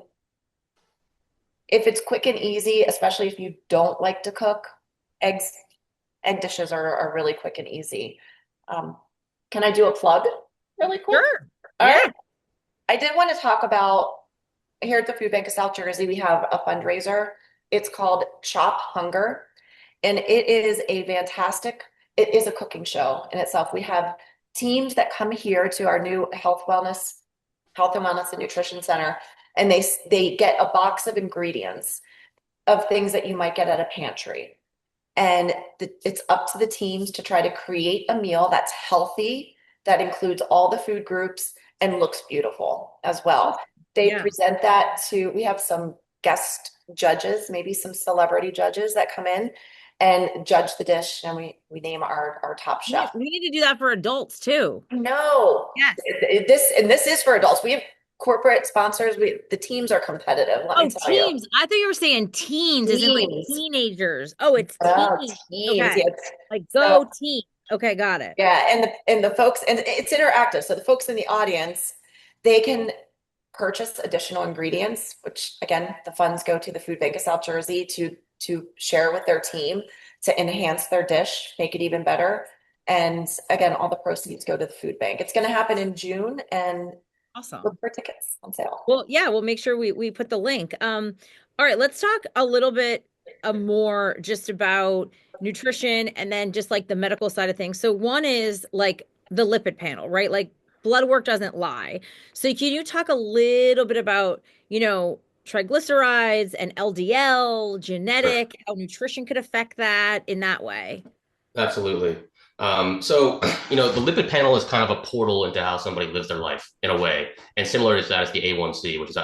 if it's quick and easy, especially if you don't like to cook, egg dishes are really quick and easy. Can I do a plug really quick? Sure. All Yeah. right. I did want to talk about, here at the Food Bank of South Jersey, we have a fundraiser. It's called Chop Hunger. And it is it is a cooking show in itself. We have teams that come here to our new Health and Wellness and Nutrition Center, and they get a box of ingredients of things that you might get at a pantry. And it's up to the teams to try to create a meal that's healthy, that includes all the food groups and looks beautiful as well. They present that we have some guest judges, maybe some celebrity judges that come in and judge the dish, and we name our top chef. We need to do that for adults too. No. Yes. This is for adults. We have corporate sponsors. The teams are competitive. Let me tell teams. you. I thought you were saying teens, as in like teenagers. Oh, it's teens. Teams. Okay. Yeah, like go team. Okay, got it. Yeah, and the folks, and it's interactive. So the folks in the audience, they can purchase additional ingredients, which again, the funds go to the Food Bank of South Jersey to share with their team to enhance their dish, make it even better. And again, all the proceeds go to the food bank. It's going to happen in June, and Awesome. look for tickets on sale. Well, yeah, we'll make sure we put the link. All right, let's talk a little bit more just about nutrition and then just like the medical side of things. So one is like the lipid panel, right? Like blood work doesn't lie. So can you talk a little bit about, triglycerides and LDL, Sure. genetic, how nutrition could affect that in that way? Absolutely. So, the lipid panel is kind of a portal into how somebody lives their life in a way. And similar to that is the A1C, which is,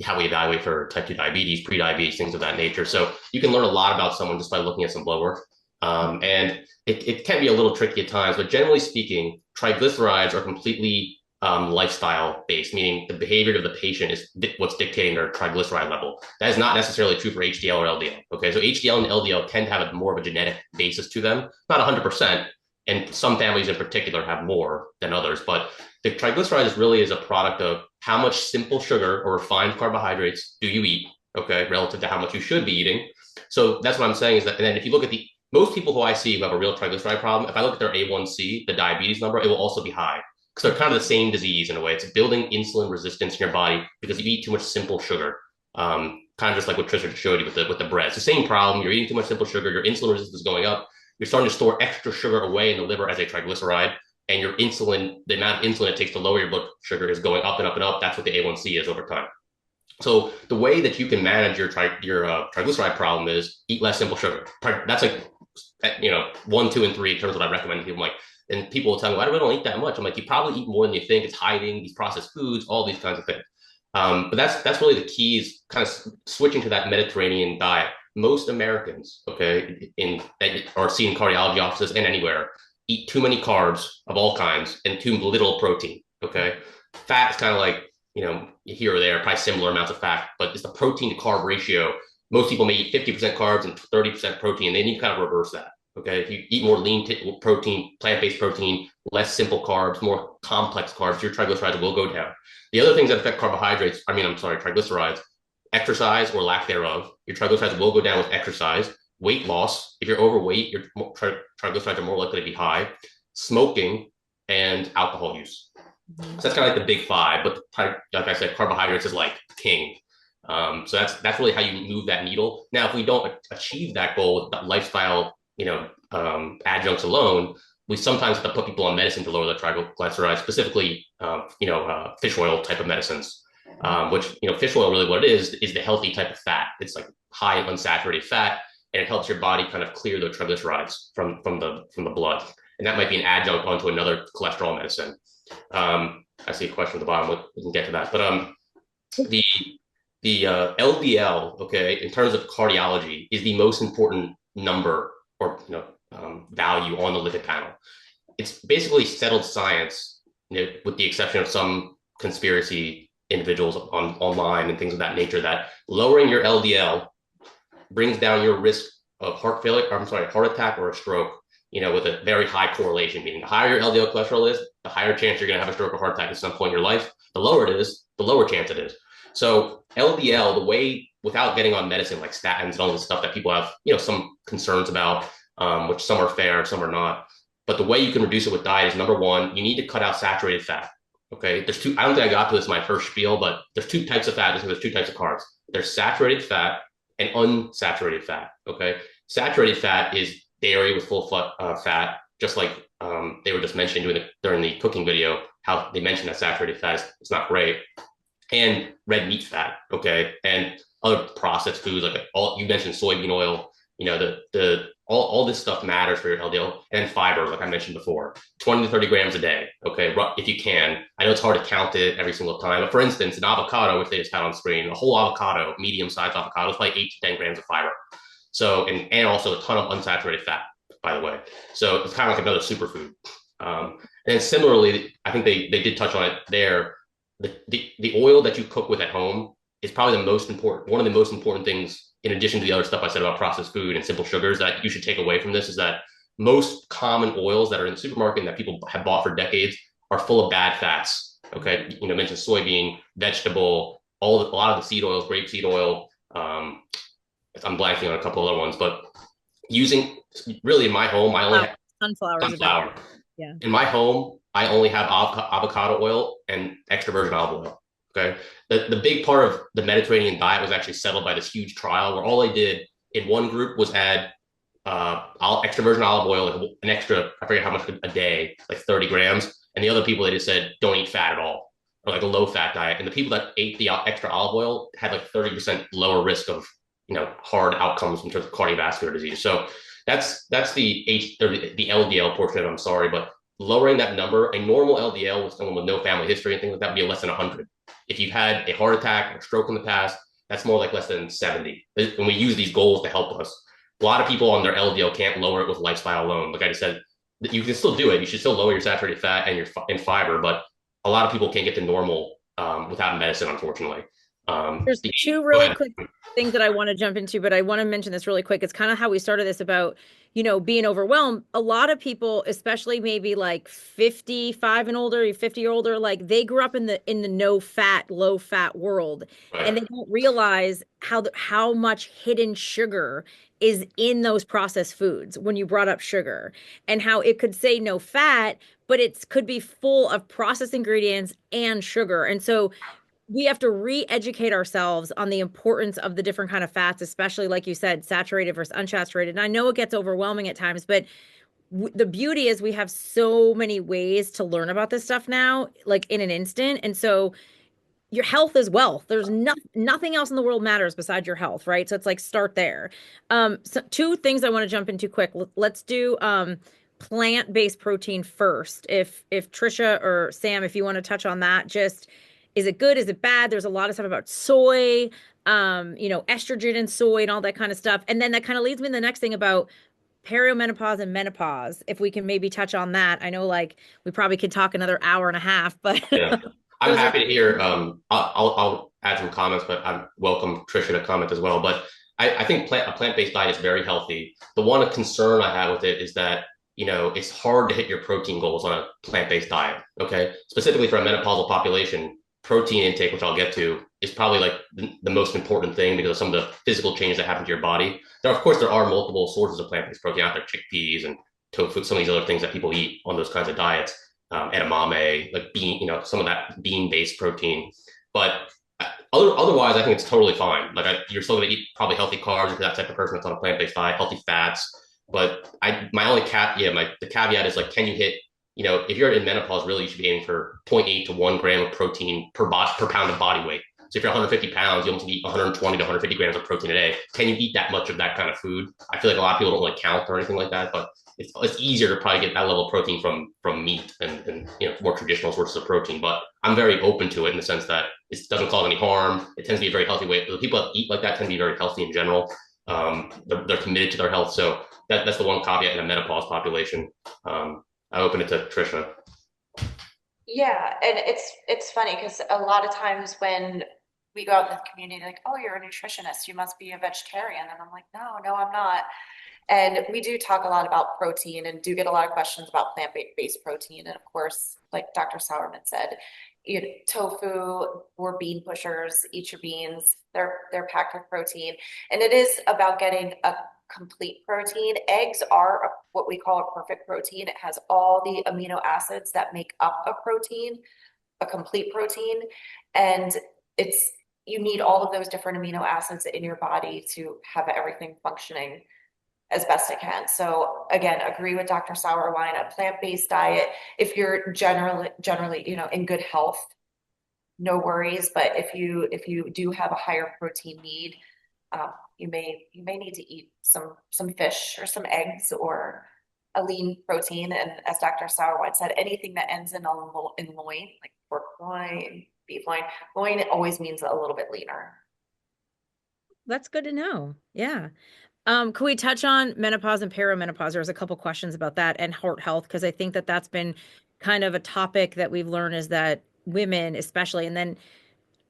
how we evaluate for type 2 diabetes, pre-diabetes, things of that nature. So you can learn a lot about someone just by looking at some blood work. And it can be a little tricky at times, but generally speaking, triglycerides are completely lifestyle based, meaning the behavior of the patient is what's dictating their triglyceride level. That is not necessarily true for HDL or LDL. Okay, so HDL and LDL tend to have more of a genetic basis to them, not 100%, and some families in particular have more than others. But the triglycerides really is a product of how much simple sugar or refined carbohydrates do you eat, okay, relative to how much you should be eating. So that's what I'm saying is that, and then if you look at the most people who I see who have a real triglyceride problem, if I look at their A1C, the diabetes number, it will also be high because they're kind of the same disease in a way. It's building insulin resistance in your body because you eat too much simple sugar. Kind of just like what Tricia showed you with the bread. It's the same problem. You're eating too much simple sugar. Your insulin resistance is going up. You're starting to store extra sugar away in the liver as a triglyceride, and your insulin, the amount of insulin it takes to lower your blood sugar, is going up and up and up. That's what the A1C is over time. So the way that you can manage your triglyceride problem is eat less simple sugar. That's like 1, 2, and 3 in terms of what I recommend to people. Like, and people will tell me, "Why do I don't eat that much?" I'm like, you probably eat more than you think. It's hiding these processed foods, all these kinds of things. But that's really the key is kind of switching to that Mediterranean diet. Most Americans, okay, that are seen in cardiology offices and anywhere, eat too many carbs of all kinds and too little protein. Okay, fat is kind of like here or there, probably similar amounts of fat, but it's the protein to carb ratio. Most people may eat 50% carbs and 30% protein. They need to kind of reverse that. Okay, if you eat more lean protein, plant-based protein, less simple carbs, more complex carbs, your triglycerides will go down. The other things that affect triglycerides, exercise or lack thereof. Your triglycerides will go down with exercise. Weight loss, if you're overweight, your triglycerides are more likely to be high. Smoking and alcohol use. So that's kind of like the big five, but like I said, carbohydrates is like king. So that's really how you move that needle. Now, if we don't achieve that goal with lifestyle, adjuncts alone, we sometimes have to put people on medicine to lower the triglycerides, specifically, fish oil type of medicines, which, fish oil really what it is the healthy type of fat. It's like high in unsaturated fat, and it helps your body kind of clear the triglycerides from the blood. And that might be an adjunct onto another cholesterol medicine. I see a question at the bottom. We can get to that. But the LDL, okay, in terms of cardiology, is the most important number or value on the lipid panel. It's basically settled science, with the exception of some conspiracy individuals online and things of that nature, that lowering your LDL brings down your risk of heart attack or a stroke, with a very high correlation, meaning the higher your LDL cholesterol is, the higher chance you're going to have a stroke or heart attack at some point in your life. The lower it is, the lower chance it is. So LDL, the way, without getting on medicine like statins and all this stuff that people have, some concerns about, which some are fair, some are not. But the way you can reduce it with diet is, number one, you need to cut out saturated fat. Okay, there's two. I don't think I got to this in my first spiel, but there's two types of fat. There's two types of carbs. There's saturated fat and unsaturated fat. Okay, saturated fat is dairy with full fat, just like they were just mentioning during the cooking video, how they mentioned that saturated fat it's not great, and red meat fat. Okay, and other processed foods like you mentioned soybean oil. All this stuff matters for your LDL, and fiber, like I mentioned before, 20 to 30 grams a day. Okay, if you can. I know it's hard to count it every single time, but for instance, an avocado, which they just had on screen, a whole avocado, medium-sized avocado, is like 8 to 10 grams of fiber. So, and also a ton of unsaturated fat, by the way. So it's kind of like another superfood. And similarly, I think they did touch on it there. The oil that you cook with at home is probably one of the most important things, in addition to the other stuff I said about processed food and simple sugars, that you should take away from this, is that most common oils that are in the supermarket and that people have bought for decades are full of bad fats. Okay, mentioned soybean, vegetable, a lot of the seed oils, grapeseed oil. I'm blanking on a couple other ones, but using, really, in my home, I only have Sunflower is a better. Sunflower. Yeah. In my home, I only have avocado oil and extra virgin olive oil. Okay. The big part of the Mediterranean diet was actually settled by this huge trial where all they did in one group was add extra virgin olive oil, like an extra, I forget how much a day, like 30 grams. And the other people, they just said, don't eat fat at all, or like a low fat diet. And the people that ate the extra olive oil had like 30% lower risk of, hard outcomes in terms of cardiovascular disease. So that's the LDL portion of it, I'm sorry, but lowering that number, a normal LDL with someone with no family history and things like that would be less than 100. If you've had a heart attack or stroke in the past, that's more like less than 70. And we use these goals to help us. A lot of people on their LDL can't lower it with lifestyle alone. Like I just said, you can still do it. You should still lower your saturated fat and your fiber, but a lot of people can't get to normal without medicine, unfortunately. There's two really quick things that I want to jump into, but I want to mention this really quick. It's kind of how we started this about, being overwhelmed. A lot of people, especially maybe like 55 and older, 50 or older, like they grew up in the no fat, low fat world, Right. and they don't realize how much hidden sugar is in those processed foods when you brought up sugar, and how it could say no fat, but it could be full of processed ingredients and sugar. And so we have to re-educate ourselves on the importance of the different kind of fats, especially like you said, saturated versus unsaturated. And I know it gets overwhelming at times, but the beauty is we have so many ways to learn about this stuff now, like in an instant. And so your health is wealth. There's nothing else in the world matters besides your health, right? So it's like start there. So two things I want to jump into quick. Let's do plant-based protein first. If Tricia or Sam, if you want to touch on that, just is it good? Is it bad? There's a lot of stuff about soy, estrogen and soy and all that kind of stuff. And then that kind of leads me to the next thing about perimenopause and menopause. If we can maybe touch on that. I know like we probably could talk another hour and a half, but yeah. I'm happy to hear. I'll add some comments, but I welcome Tricia to comment as well. But I think a plant-based diet is very healthy. The one concern I have with it is that it's hard to hit your protein goals on a plant-based diet. Okay, specifically for a menopausal population, protein intake, which I'll get to, is probably like the most important thing because of some of the physical changes that happen to your body. Of course, there are multiple sources of plant-based protein out there, chickpeas and tofu, some of these other things that people eat on those kinds of diets. Edamame, like bean, some of that bean-based protein. But otherwise, I think it's totally fine. Like you're still going to eat probably healthy carbs if you're that type of person that's on a plant-based diet, healthy fats. But the caveat is like, can you hit, if you're in menopause, really you should be aiming for 0.8 to 1 gram of protein per pound of body weight. So if you're 150 pounds, you almost need 120 to 150 grams of protein a day. Can you eat that much of that kind of food? I feel like a lot of people don't really count or anything like that, but it's easier to probably get that level of protein from meat and more traditional sources of protein. But I'm very open to it in the sense that it doesn't cause any harm. It tends to be a very healthy way. The people that eat like that tend to be very healthy in general. They're committed to their health. So that's the one caveat in a menopause population. I open it to Tricia. Yeah, and it's funny because a lot of times when we go out in the community, like, oh, you're a nutritionist, you must be a vegetarian. And I'm like, no, I'm not. And we do talk a lot about protein and do get a lot of questions about plant-based protein. And of course, like Dr. Sauerwein said, tofu or bean pushers, eat your beans, they're packed with protein. And it is about getting a complete protein. Eggs are what we call a perfect protein. It has all the amino acids that make up a protein, a complete protein. And you need all of those different amino acids in your body to have everything functioning as best it can. So again, agree with Dr. Sauerwein, a plant-based diet, if you're generally, in good health, no worries. But if you do have a higher protein need, you may need to eat some fish or some eggs or a lean protein. And as Dr. Sauerwein said, anything that ends in loin, like pork loin, beef loin, it always means a little bit leaner. That's good to know. Yeah. Can we touch on menopause and perimenopause? There's a couple questions about that and heart health, because I think that's been kind of a topic that we've learned is that women especially, and then,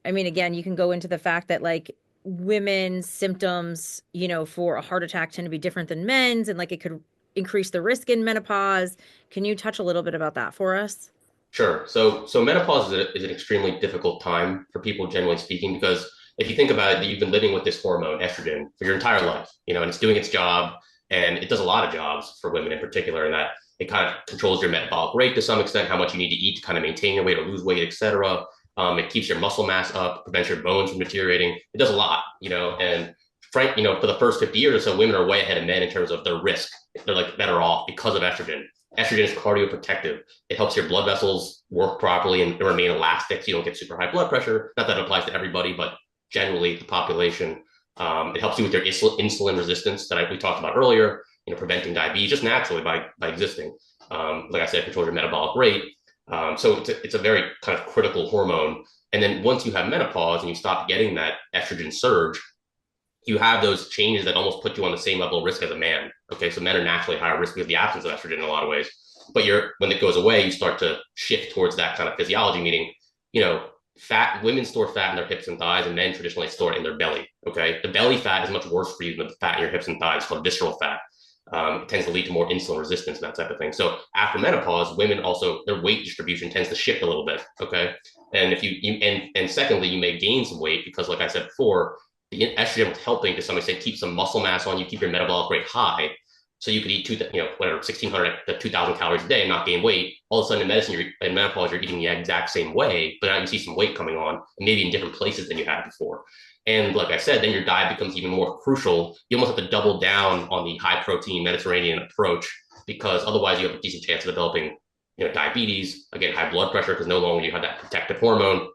I mean, again, you can go into the fact that like women's symptoms, for a heart attack tend to be different than men's, and like it could increase the risk in menopause. Can you touch a little bit about that for us? Sure. So menopause is an extremely difficult time for people, generally speaking, because if you think about it, you've been living with this hormone, estrogen, for your entire life, and it's doing its job, and it does a lot of jobs for women in particular, and that It kind of controls your metabolic rate to some extent, how much you need to eat to kind of maintain your weight or lose weight, etc. It keeps your muscle mass up, prevents your bones from deteriorating. It does a lot, and frank, for the first 50 years or so, women are way ahead of men in terms of their risk. They're like better off because of estrogen. Estrogen is cardioprotective. It helps your blood vessels work properly and remain elastic so you don't get super high blood pressure. Not that it applies to everybody, but generally the population. It helps you with your insulin resistance that we talked about earlier, preventing diabetes just naturally by existing. Like I said, controls your metabolic rate. So it's a very kind of critical hormone. And then once you have menopause and you stop getting that estrogen surge, you have those changes that almost put you on the same level of risk as a man. Okay, so men are naturally higher risk because of the absence of estrogen in a lot of ways. But when it goes away, you start to shift towards that kind of physiology, meaning, fat, women store fat in their hips and thighs, and men traditionally store it in their belly. Okay, the belly fat is much worse for you than the fat in your hips and thighs. It's called visceral fat. It tends to lead to more insulin resistance and that type of thing. So after menopause, women also, their weight distribution tends to shift a little bit. Okay, and if and secondly, you may gain some weight because, like I said before, the estrogen is helping to some extent keep some muscle mass on you, keep your metabolic rate high. So you could eat 1,600 to 2,000 calories a day and not gain weight. All of a sudden in menopause, you're eating the exact same way, but now you see some weight coming on, and maybe in different places than you had before. And like I said, then your diet becomes even more crucial. You almost have to double down on the high protein Mediterranean approach, because otherwise you have a decent chance of developing, diabetes, again, high blood pressure, because no longer you have that protective hormone.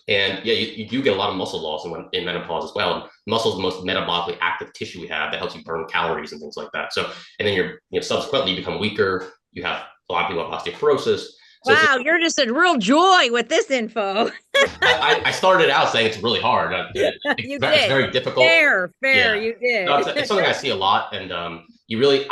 And yeah, you do get a lot of muscle loss in menopause as well. And muscle is the most metabolically active tissue we have that helps you burn calories and things like that. So, and then subsequently you become weaker. You have a lot of people have osteoporosis. So wow, you're just a real joy with this info. I started out saying it's really hard. It's very difficult. Fair, yeah. you did. No, it's something I see a lot, and you really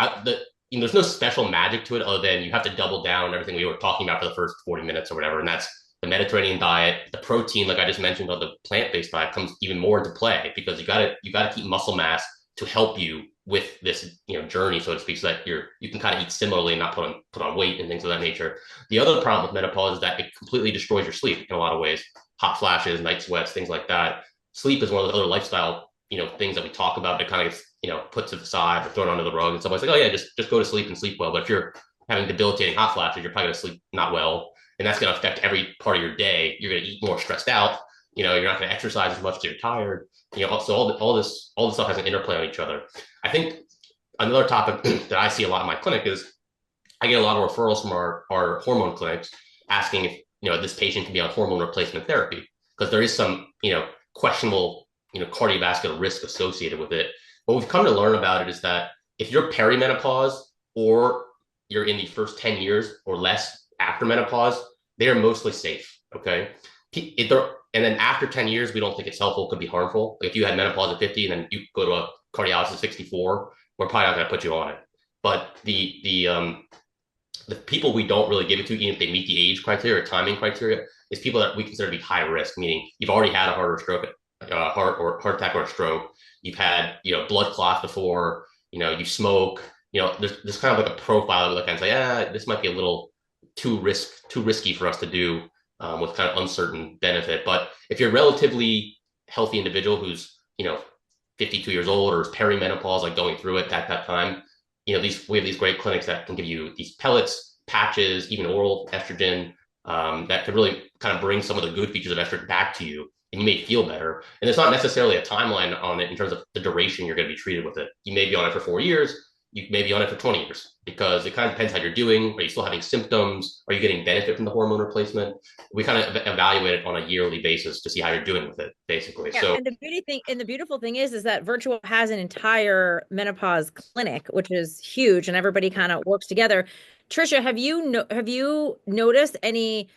there's no special magic to it other than you have to double down on everything we were talking about for the first 40 minutes or whatever, and that's the Mediterranean diet. The protein, like I just mentioned, on the plant-based diet comes even more into play because you gotta keep muscle mass to help you with this journey, so to speak, so that you can kind of eat similarly and not put on weight and things of that nature. The other problem with menopause is that it completely destroys your sleep in a lot of ways. Hot flashes, night sweats, things like that. Sleep is one of the other lifestyle things that we talk about that kind of gets put to the side or thrown under the rug, and someone's like, oh yeah, just go to sleep and sleep well. But if you're having debilitating hot flashes, you're probably going to sleep not well, and that's going to affect every part of your day. You're going to eat more stressed out. You're not going to exercise as much because you're tired. So all this stuff has an interplay on each other. I think another topic that I see a lot in my clinic is I get a lot of referrals from our hormone clinics asking if this patient can be on hormone replacement therapy, because there is some questionable cardiovascular risk associated with it. What we've come to learn about it is that if you're perimenopause or you're in the first 10 years or less after menopause, they are mostly safe. Okay. And then after 10 years, we don't think it's helpful. It could be harmful. Like if you had menopause at 50 and then you go to a cardiologist at 64, we're probably not going to put you on it. But the people we don't really give it to, even if they meet the age criteria or timing criteria, is people that we consider to be high risk, meaning you've already had a heart attack or a stroke. You've had blood clots before. You smoke. There's kind of like a profile that we look at and say, this might be a little too risky for us to do. With kind of uncertain benefit. But if you're a relatively healthy individual who's 52 years old or is perimenopause, like going through it at that time, we have these great clinics that can give you these pellets, patches, even oral estrogen, that could really kind of bring some of the good features of estrogen back to you, and you may feel better. And there's not necessarily a timeline on it in terms of the duration you're going to be treated with it. You may be on it for 4 years. You may be on it for 20 years, because it kind of depends how you're doing. Are you still having symptoms? Are you getting benefit from the hormone replacement? We kind of evaluate it on a yearly basis to see how you're doing with it, basically. Yeah, so, and the beautiful thing is that Virtua has an entire menopause clinic, which is huge, and everybody kind of works together. Tricia, have you noticed any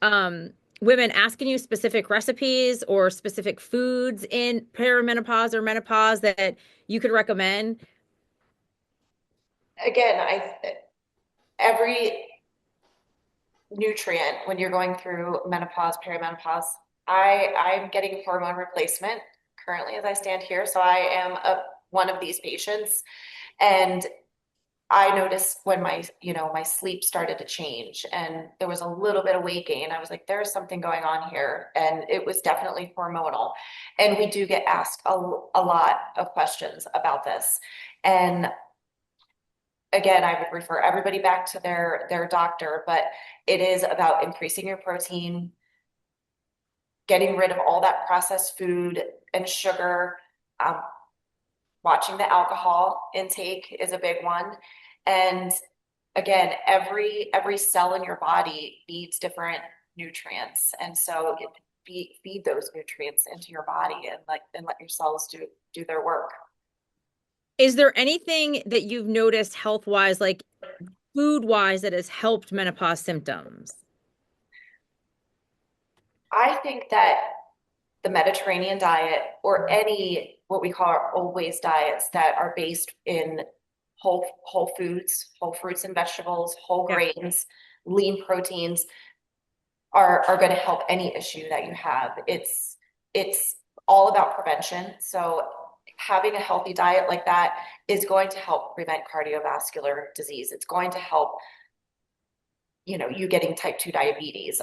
women asking you specific recipes or specific foods in perimenopause or menopause that you could recommend? Again, every nutrient when you're going through menopause, perimenopause, I'm getting hormone replacement currently as I stand here. So I am one of these patients, and I noticed when my sleep started to change and there was a little bit of weight gain. I was like, there's something going on here. And it was definitely hormonal. And we do get asked a lot of questions about this. And again, I would refer everybody back to their doctor, but it is about increasing your protein, getting rid of all that processed food and sugar. Um, Watching the alcohol intake is a big one. And again, every cell in your body needs different nutrients. And so feed those nutrients into your body and let your cells do their work. Is there anything that you've noticed health-wise, like food-wise, that has helped menopause symptoms? I think that the Mediterranean diet or any what we call our always diets that are based in whole foods, whole fruits and vegetables, whole grains, lean proteins are going to help any issue that you have. It's all about prevention. So having a healthy diet like that is going to help prevent cardiovascular disease. It's going to help, you getting type 2 diabetes.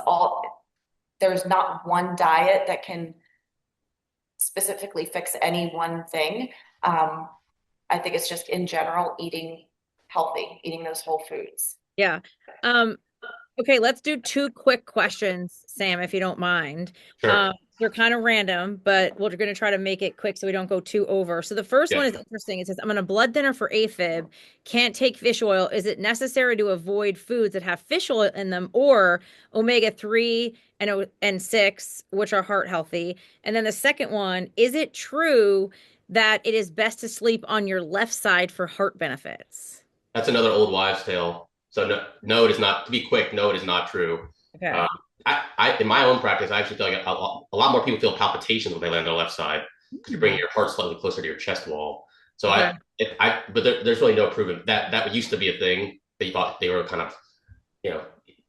There's not one diet that can specifically fix any one thing. I think it's just in general eating healthy, eating those whole foods. Yeah. Okay, let's do 2 quick questions, Sam, if you don't mind. Sure. They're kind of random, but we're going to try to make it quick so we don't go too over. So the first one is interesting. It says, I'm on a blood thinner for AFib, can't take fish oil. Is it necessary to avoid foods that have fish oil in them or omega-3 and 6, which are heart healthy? And then the second one, is it true that it is best to sleep on your left side for heart benefits? That's another old wives' tale. So no, it is not. To be quick, no, it is not true. Okay. I in my own practice, I actually feel like a lot more people feel palpitations when they land on the left side because you're bringing your heart slightly closer to your chest wall. So but there's really no proven that used to be a thing. They thought they were kind of,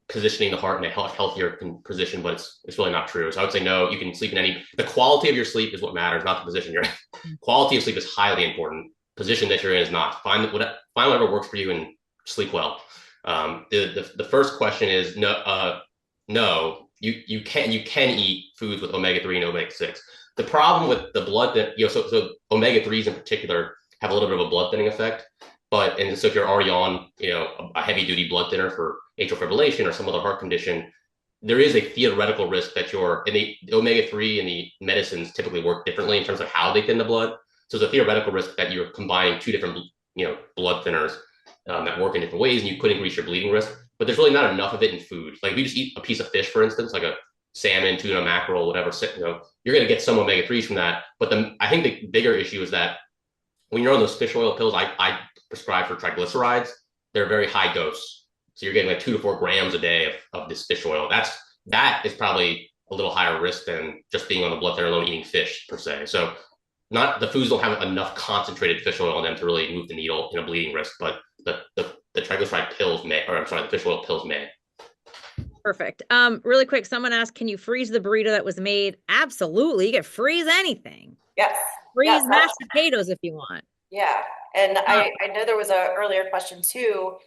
positioning the heart in a healthier position, but it's really not true. So I would say no. You can sleep in the quality of your sleep is what matters, not the position you're in. Quality of sleep is highly important. Position that you're in is not. Find whatever works for you and sleep well. The first question is no. No, you can eat foods with omega-3 and omega-6. The problem with the blood that so omega-3s in particular have a little bit of a blood thinning effect. And so if you're already on a heavy duty blood thinner for atrial fibrillation or some other heart condition, there is a theoretical risk that the omega-3 and the medicines typically work differently in terms of how they thin the blood. So there's a theoretical risk that you're combining 2 different blood thinners that work in different ways, and you could increase your bleeding risk. But there's really not enough of it in food. Like if you just eat a piece of fish, for instance, like a salmon, tuna, mackerel, whatever, you're going to get some omega-3s from that. But I think the bigger issue is that when you're on those fish oil pills, I prescribe for triglycerides. They're a very high dose. So you're getting like 2 to 4 grams a day of this fish oil. That is probably a little higher risk than just being on the blood thinner alone eating fish per se. So the foods don't have enough concentrated fish oil in them to really move the needle in a bleeding risk, but the triglyceride pills the fish oil pills may. Perfect. Really quick, someone asked, can you freeze the burrito that was made? Absolutely. You can freeze anything. Yes. Freeze mashed potatoes if you want. Yeah. And I know there was an earlier question too,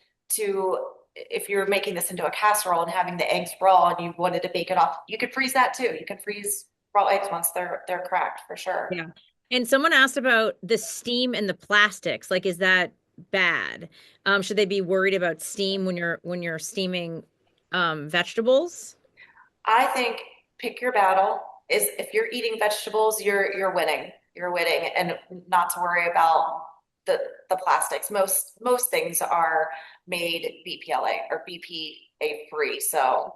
if you're making this into a casserole and having the eggs raw and you wanted to bake it off, you could freeze that too. You can freeze raw eggs once they're cracked for sure. Yeah. And someone asked about the steam and the plastics. Like, is that bad? Should they be worried about steam when you're steaming vegetables? I think pick your battle. If you're eating vegetables, you're winning. You're winning, and not to worry about the plastics. Most things are made BPLA or BPA free, so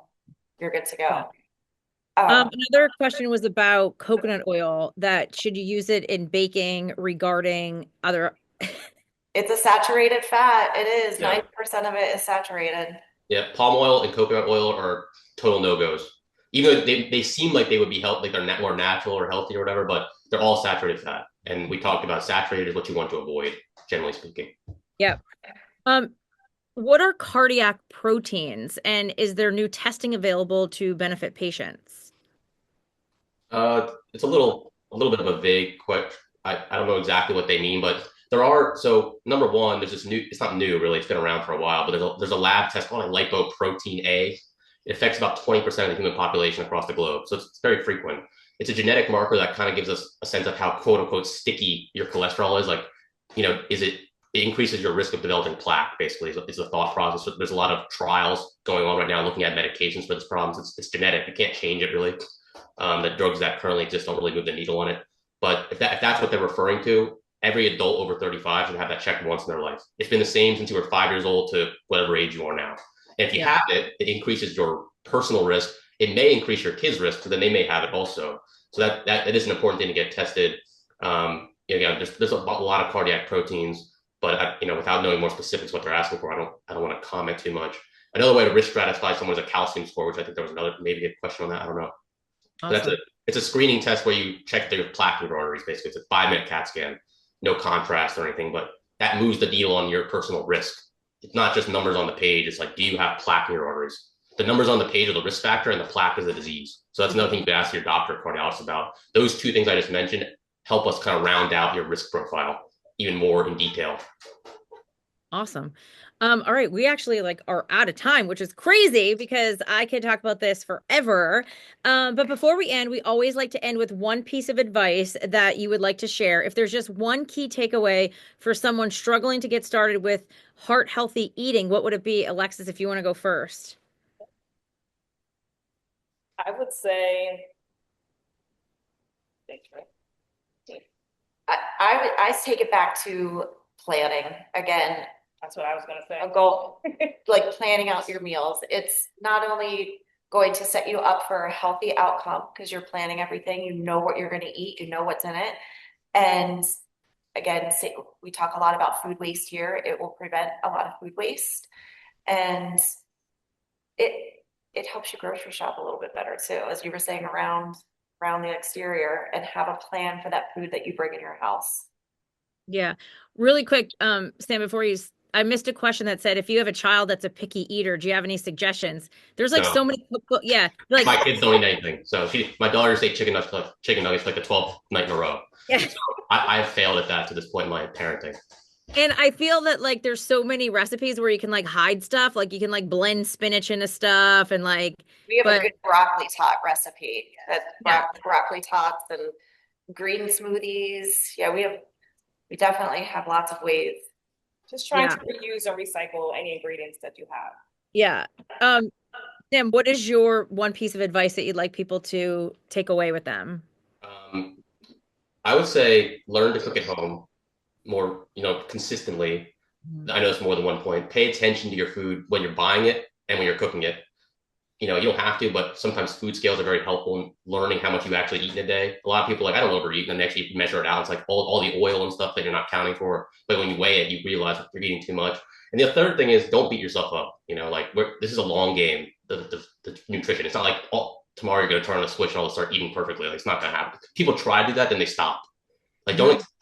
you're good to go. Another question was about coconut oil. That should you use it in baking regarding other? It's a saturated fat. It is. 90% of it is saturated. Yeah, palm oil and coconut oil are total no-goes. Even though they seem like they would be healthy, like they're more natural or healthy or whatever, but they're all saturated fat. And we talked about saturated is what you want to avoid, generally speaking. Yep. What are cardiac proteins, and is there new testing available to benefit patients? It's a little bit of a vague question. I don't know exactly what they mean, but there are. So number one, there's this new. It's not new really. It's been around for a while, but there's a lab test called lipoprotein A. It affects about 20% of the human population across the globe, so it's very frequent. It's a genetic marker that kind of gives us a sense of how quote unquote sticky your cholesterol is. Like, is it it increases your risk of developing plaque, basically, is the thought process. So there's a lot of trials going on right now looking at medications for this problem. It's genetic. You can't change it really. The drugs that currently exist don't really move the needle on it. But if that's what they're referring to, every adult over 35 should have that checked once in their life. It's been the same since you were 5 years old to whatever age you are now. And if you have it, it increases your personal risk. It may increase your kids' risk, so then they may have it also. So that is an important thing to get tested. Again, there's a lot of cardiac proteins, but without knowing more specifics what they're asking for, I don't want to comment too much. Another way to risk stratify someone is a calcium score, which I think there was maybe a question on that. I don't know. Awesome. It's a screening test where you check their plaque in your arteries. Basically, it's a 5-minute CAT scan, no contrast or anything, but that moves the needle on your personal risk. It's not just numbers on the page. It's like, do you have plaque in your arteries? The numbers on the page are the risk factor, and the plaque is the disease. So that's another thing you can ask your doctor or cardiologist about. Those two things I just mentioned help us kind of round out your risk profile even more in detail. Awesome. All right, we actually are out of time, which is crazy because I could talk about this forever. But before we end, we always like to end with one piece of advice that you would like to share. If there's just one key takeaway for someone struggling to get started with heart healthy eating, what would it be? Alexis, if you want to go first. I would say, I take it back to planning again. That's what I was going to say. A goal, like planning out your meals. It's not only going to set you up for a healthy outcome because you're planning everything, you know what you're going to eat, you know what's in it. And again, we talk a lot about food waste here. It will prevent a lot of food waste. And it helps you grocery shop a little bit better too, as you were saying, around the exterior, and have a plan for that food that you bring in your house. Yeah. Really quick, Sam, before I missed a question that said, if you have a child that's a picky eater, do you have any suggestions? There's so many, yeah. My kids don't eat anything. So my daughters ate chicken nuggets like the 12th night in a row. Yeah. So I've failed at that to this point in my parenting. And I feel that there's so many recipes where you can hide stuff. You can blend spinach into stuff and we have a good broccoli tot recipe. Broccoli tots and green smoothies. Yeah, we definitely have lots of ways. Just trying to reuse or recycle any ingredients that you have. Yeah. Sam, what is your one piece of advice that you'd like people to take away with them? I would say learn to cook at home more, consistently. I know it's more than one point. Pay attention to your food when you're buying it and when you're cooking it. You don't have to, but sometimes food scales are very helpful in learning how much you actually eat in a day. A lot of people I don't overeat, and then they actually measure it out. It's like all the oil and stuff that you're not counting for. But when you weigh it, you realize you're eating too much. And the third thing is, don't beat yourself up. This is a long game, the nutrition. It's not like, tomorrow you're going to turn on a switch and all start eating perfectly. It's not going to happen. People try to do that, then they stop.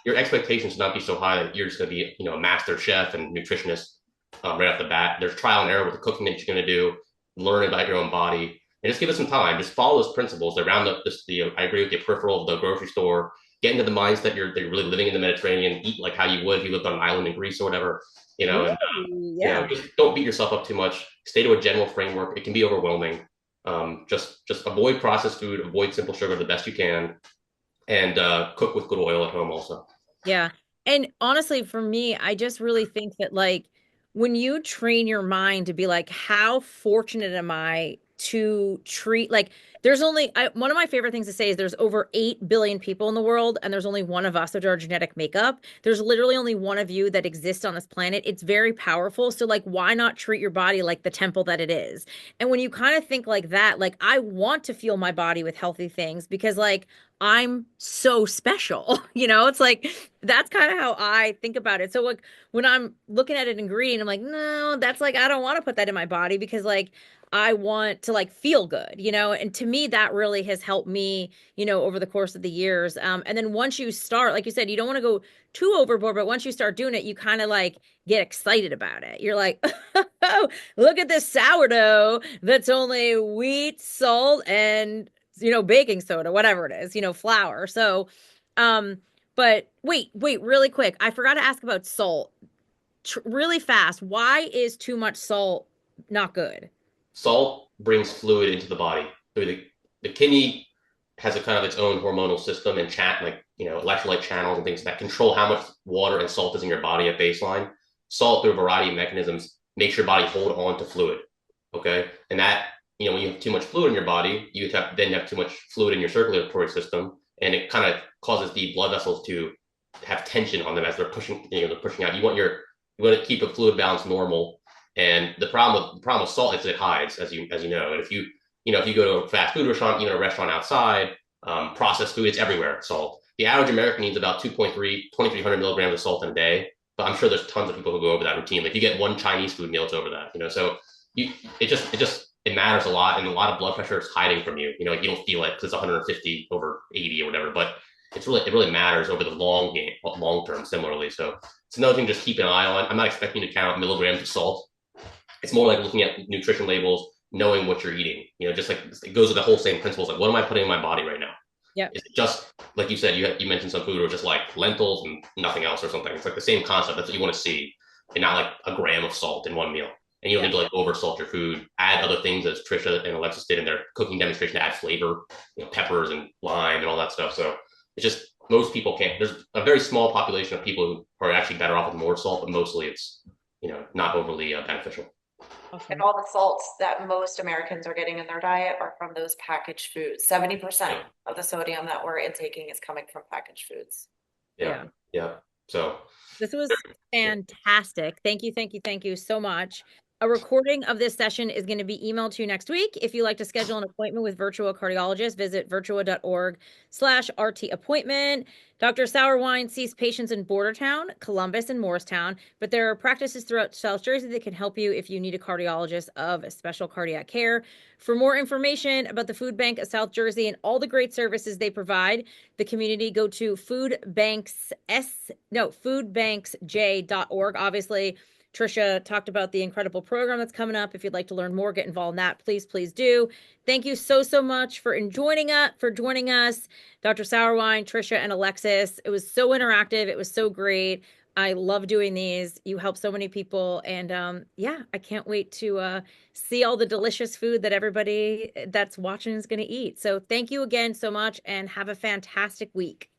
Your expectations should not be so high that you're just going to be, a master chef and nutritionist right off the bat. There's trial and error with the cooking that you're going to do. Learn about your own body, and just give it some time. Just follow those principles around I agree with the peripheral of the grocery store. Get into the mindset you're really living in the Mediterranean. Eat like how you would if you lived on an island in Greece or whatever. Just don't beat yourself up too much. Stay to a general framework. It can be overwhelming. Just avoid processed food. Avoid simple sugar the best you can, and cook with good oil at home also. Yeah, and honestly, for me, I just really think that when you train your mind to be how fortunate am I to treat, there's only, one of my favorite things to say is there's over 8 billion people in the world, and there's only one of us with our genetic makeup. There's literally only one of you that exists on this planet. It's very powerful. So why not treat your body like the temple that it is? And when you kind of think like that, I want to fuel my body with healthy things because I'm so special, it's that's kind of how I think about it. So when I'm looking at an ingredient, I'm no, that's I don't want to put that in my body because I want to feel good, and to me, that really has helped me, over the course of the years. And then once you start, like you said, you don't want to go too overboard, but once you start doing it, you kind of get excited about it. You're oh, look at this sourdough that's only wheat, salt, and baking soda, whatever it is, flour. So, but wait, really quick. I forgot to ask about salt really fast. Why is too much salt not good? Salt brings fluid into the body. The kidney has a kind of its own hormonal system and electrolyte channels and things that control how much water and salt is in your body at baseline. Salt, through a variety of mechanisms, makes your body hold on to fluid. Okay, and that, when you have too much fluid in your body, you have too much fluid in your circulatory system, and it kind of causes the blood vessels to have tension on them as they're pushing. They're pushing out. You want to keep the fluid balance normal. And the problem with salt is it hides, as you know. And if you go to a fast food restaurant, even a restaurant outside, processed food, it's everywhere. Salt. The average American needs about 2,300 milligrams of salt in a day. But I'm sure there's tons of people who go over that routinely. If you get one Chinese food meal, it's over that. So it matters a lot, and a lot of blood pressure is hiding from you. You don't feel it because it's 150 over 80 or whatever, but it really matters over the long term. Similarly, so it's another thing to just keep an eye on. I'm not expecting you to count milligrams of salt. It's more like looking at nutrition labels, knowing what you're eating. Just like it goes with the whole same principles. Like, what am I putting in my body right now? Yeah. Is it just like you said? You mentioned some food, or just like lentils and nothing else, or something. It's like the same concept. That's what you want to see, and not like a gram of salt in one meal. And you don't need to like over salt your food. Add other things, as Tricia and Alexis did in their cooking demonstration, to add flavor, peppers and lime and all that stuff. So it's just, most people can't. There's a very small population of people who are actually better off with more salt, but mostly it's not overly beneficial. Awesome. And all the salts that most Americans are getting in their diet are from those packaged foods. 70% of the sodium that we're intaking is coming from packaged foods. Yeah. So this was fantastic. Thank you so much. A recording of this session is going to be emailed to you next week. If you'd like to schedule an appointment with Virtua cardiologist, visit virtua.org/RT appointment. Dr. Sauerwein sees patients in Bordertown, Columbus, and Morristown, but there are practices throughout South Jersey that can help you if you need a cardiologist of special cardiac care. For more information about the Food Bank of South Jersey and all the great services they provide, the community, go to foodbanksj.org. Obviously, Tricia talked about the incredible program that's coming up. If you'd like to learn more, get involved in that, please do. Thank you so much for joining us, Dr. Sauerwein, Tricia, and Alexis. It was so interactive. It was so great. I love doing these. You help so many people. And I can't wait to see all the delicious food that everybody that's watching is going to eat. So thank you again so much, and have a fantastic week.